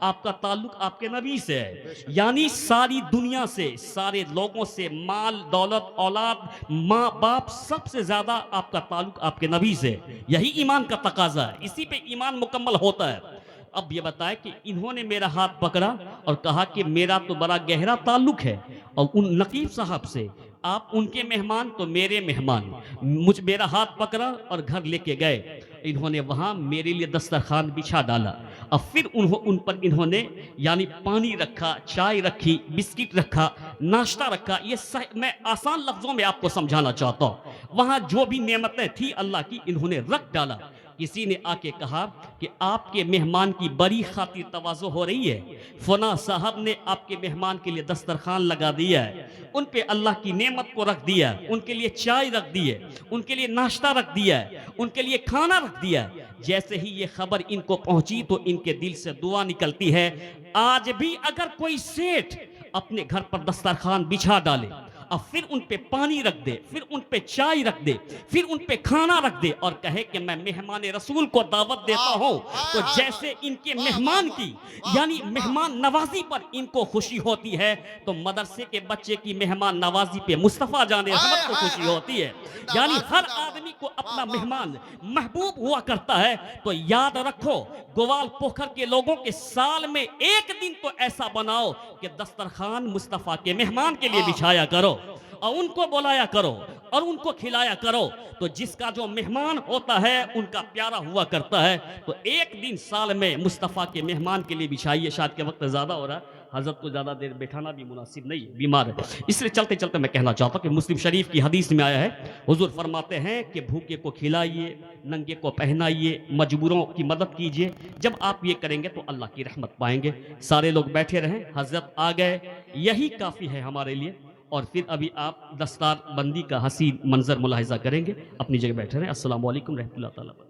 आपका ताल्लुक आपके नबी से है। यानी सारी दुनिया से, सारे लोगों से, माल दौलत औलाद माँ बाप, सबसे ज्यादा आपका ताल्लुक आपके नबी से। यही ईमान का तकाजा है, इसी पे ईमान मुकम्मल होता है। अब ये बताए कि इन्होंने मेरा हाथ पकड़ा और कहा कि मेरा तो बड़ा गहरा ताल्लुक है, और उन नकीब साहब से, आप उनके मेहमान तो मेरे मेहमान। मेरा हाथ पकड़ा और घर लेके गए। इन्होंने वहाँ मेरे लिए दस्तरखान बिछा डाला और फिर उन पर इन्होंने यानी पानी रखा, चाय रखी, बिस्किट रखा, नाश्ता रखा। ये मैं आसान लफ्जों में आपको समझाना चाहता हूँ। वहाँ जो भी नेमतें थी अल्लाह की, इन्होंने रख डाला। किसी ने आके कहा कि आपके मेहमान की बड़ी खातिर तवाज़ो हो रही है, फना साहब ने आपके मेहमान के लिए दस्तरखान लगा दिया है, उन पे अल्लाह की नेमत को रख दिया, उनके लिए चाय रख दी है, उनके लिए नाश्ता रख दिया है, उनके लिए खाना रख दिया है। जैसे ही ये खबर इनको पहुंची तो इनके दिल से दुआ निकलती है, आज भी अगर कोई सेठ अपने घर पर दस्तरखान बिछा डाले और फिर उन पे पानी रख दे, फिर उन पे चाय रख दे, फिर उन पे खाना रख दे और कहे कि मैं मेहमान रसूल को दावत देता हूं, तो जैसे इनके मेहमान की यानी मेहमान नवाजी पर इनको खुशी होती है, तो मदरसे के बच्चे की मेहमान नवाजी पे मुस्तफ़ा जाने रहमत को खुशी होती है। यानी हर आदमी को अपना मेहमान महबूब हुआ करता है। तो याद रखो, गोवाल पोखर के लोगों के साल में एक दिन तो ऐसा बनाओ कि दस्तरखान मुस्तफ़ा के मेहमान के लिए बिछाया करो और उनको बुलाया करो और उनको खिलाया करो। तो जिसका जो मेहमान होता है उनका प्यारा हुआ करता है। तो एक दिन साल में मुस्तफ़ा के मेहमान के लिए बिछाइए। शायद के वक्त ज़्यादा हो रहा है, हज़रत को ज़्यादा देर बैठाना भी मुनासिब नहीं है, बीमार है। इसलिए चलते चलते मैं कहना चाहता हूँ कि मुस्लिम शरीफ की हदीस में आया है, हुजूर फरमाते हैं कि भूखे को खिलाइए, नंगे को पहनाइए, मजबूरों की मदद कीजिए। जब आप ये करेंगे तो अल्लाह की रहमत पाएंगे। सारे लोग बैठे रहें, हज़रत आ गए, यही काफ़ी है हमारे लिए। اور پھر ابھی آپ دستار بندی کا حسین منظر ملاحظہ کریں گے. اپنی جگہ بیٹھے رہیں. السلام علیکم رحمۃ اللہ تعالیٰ.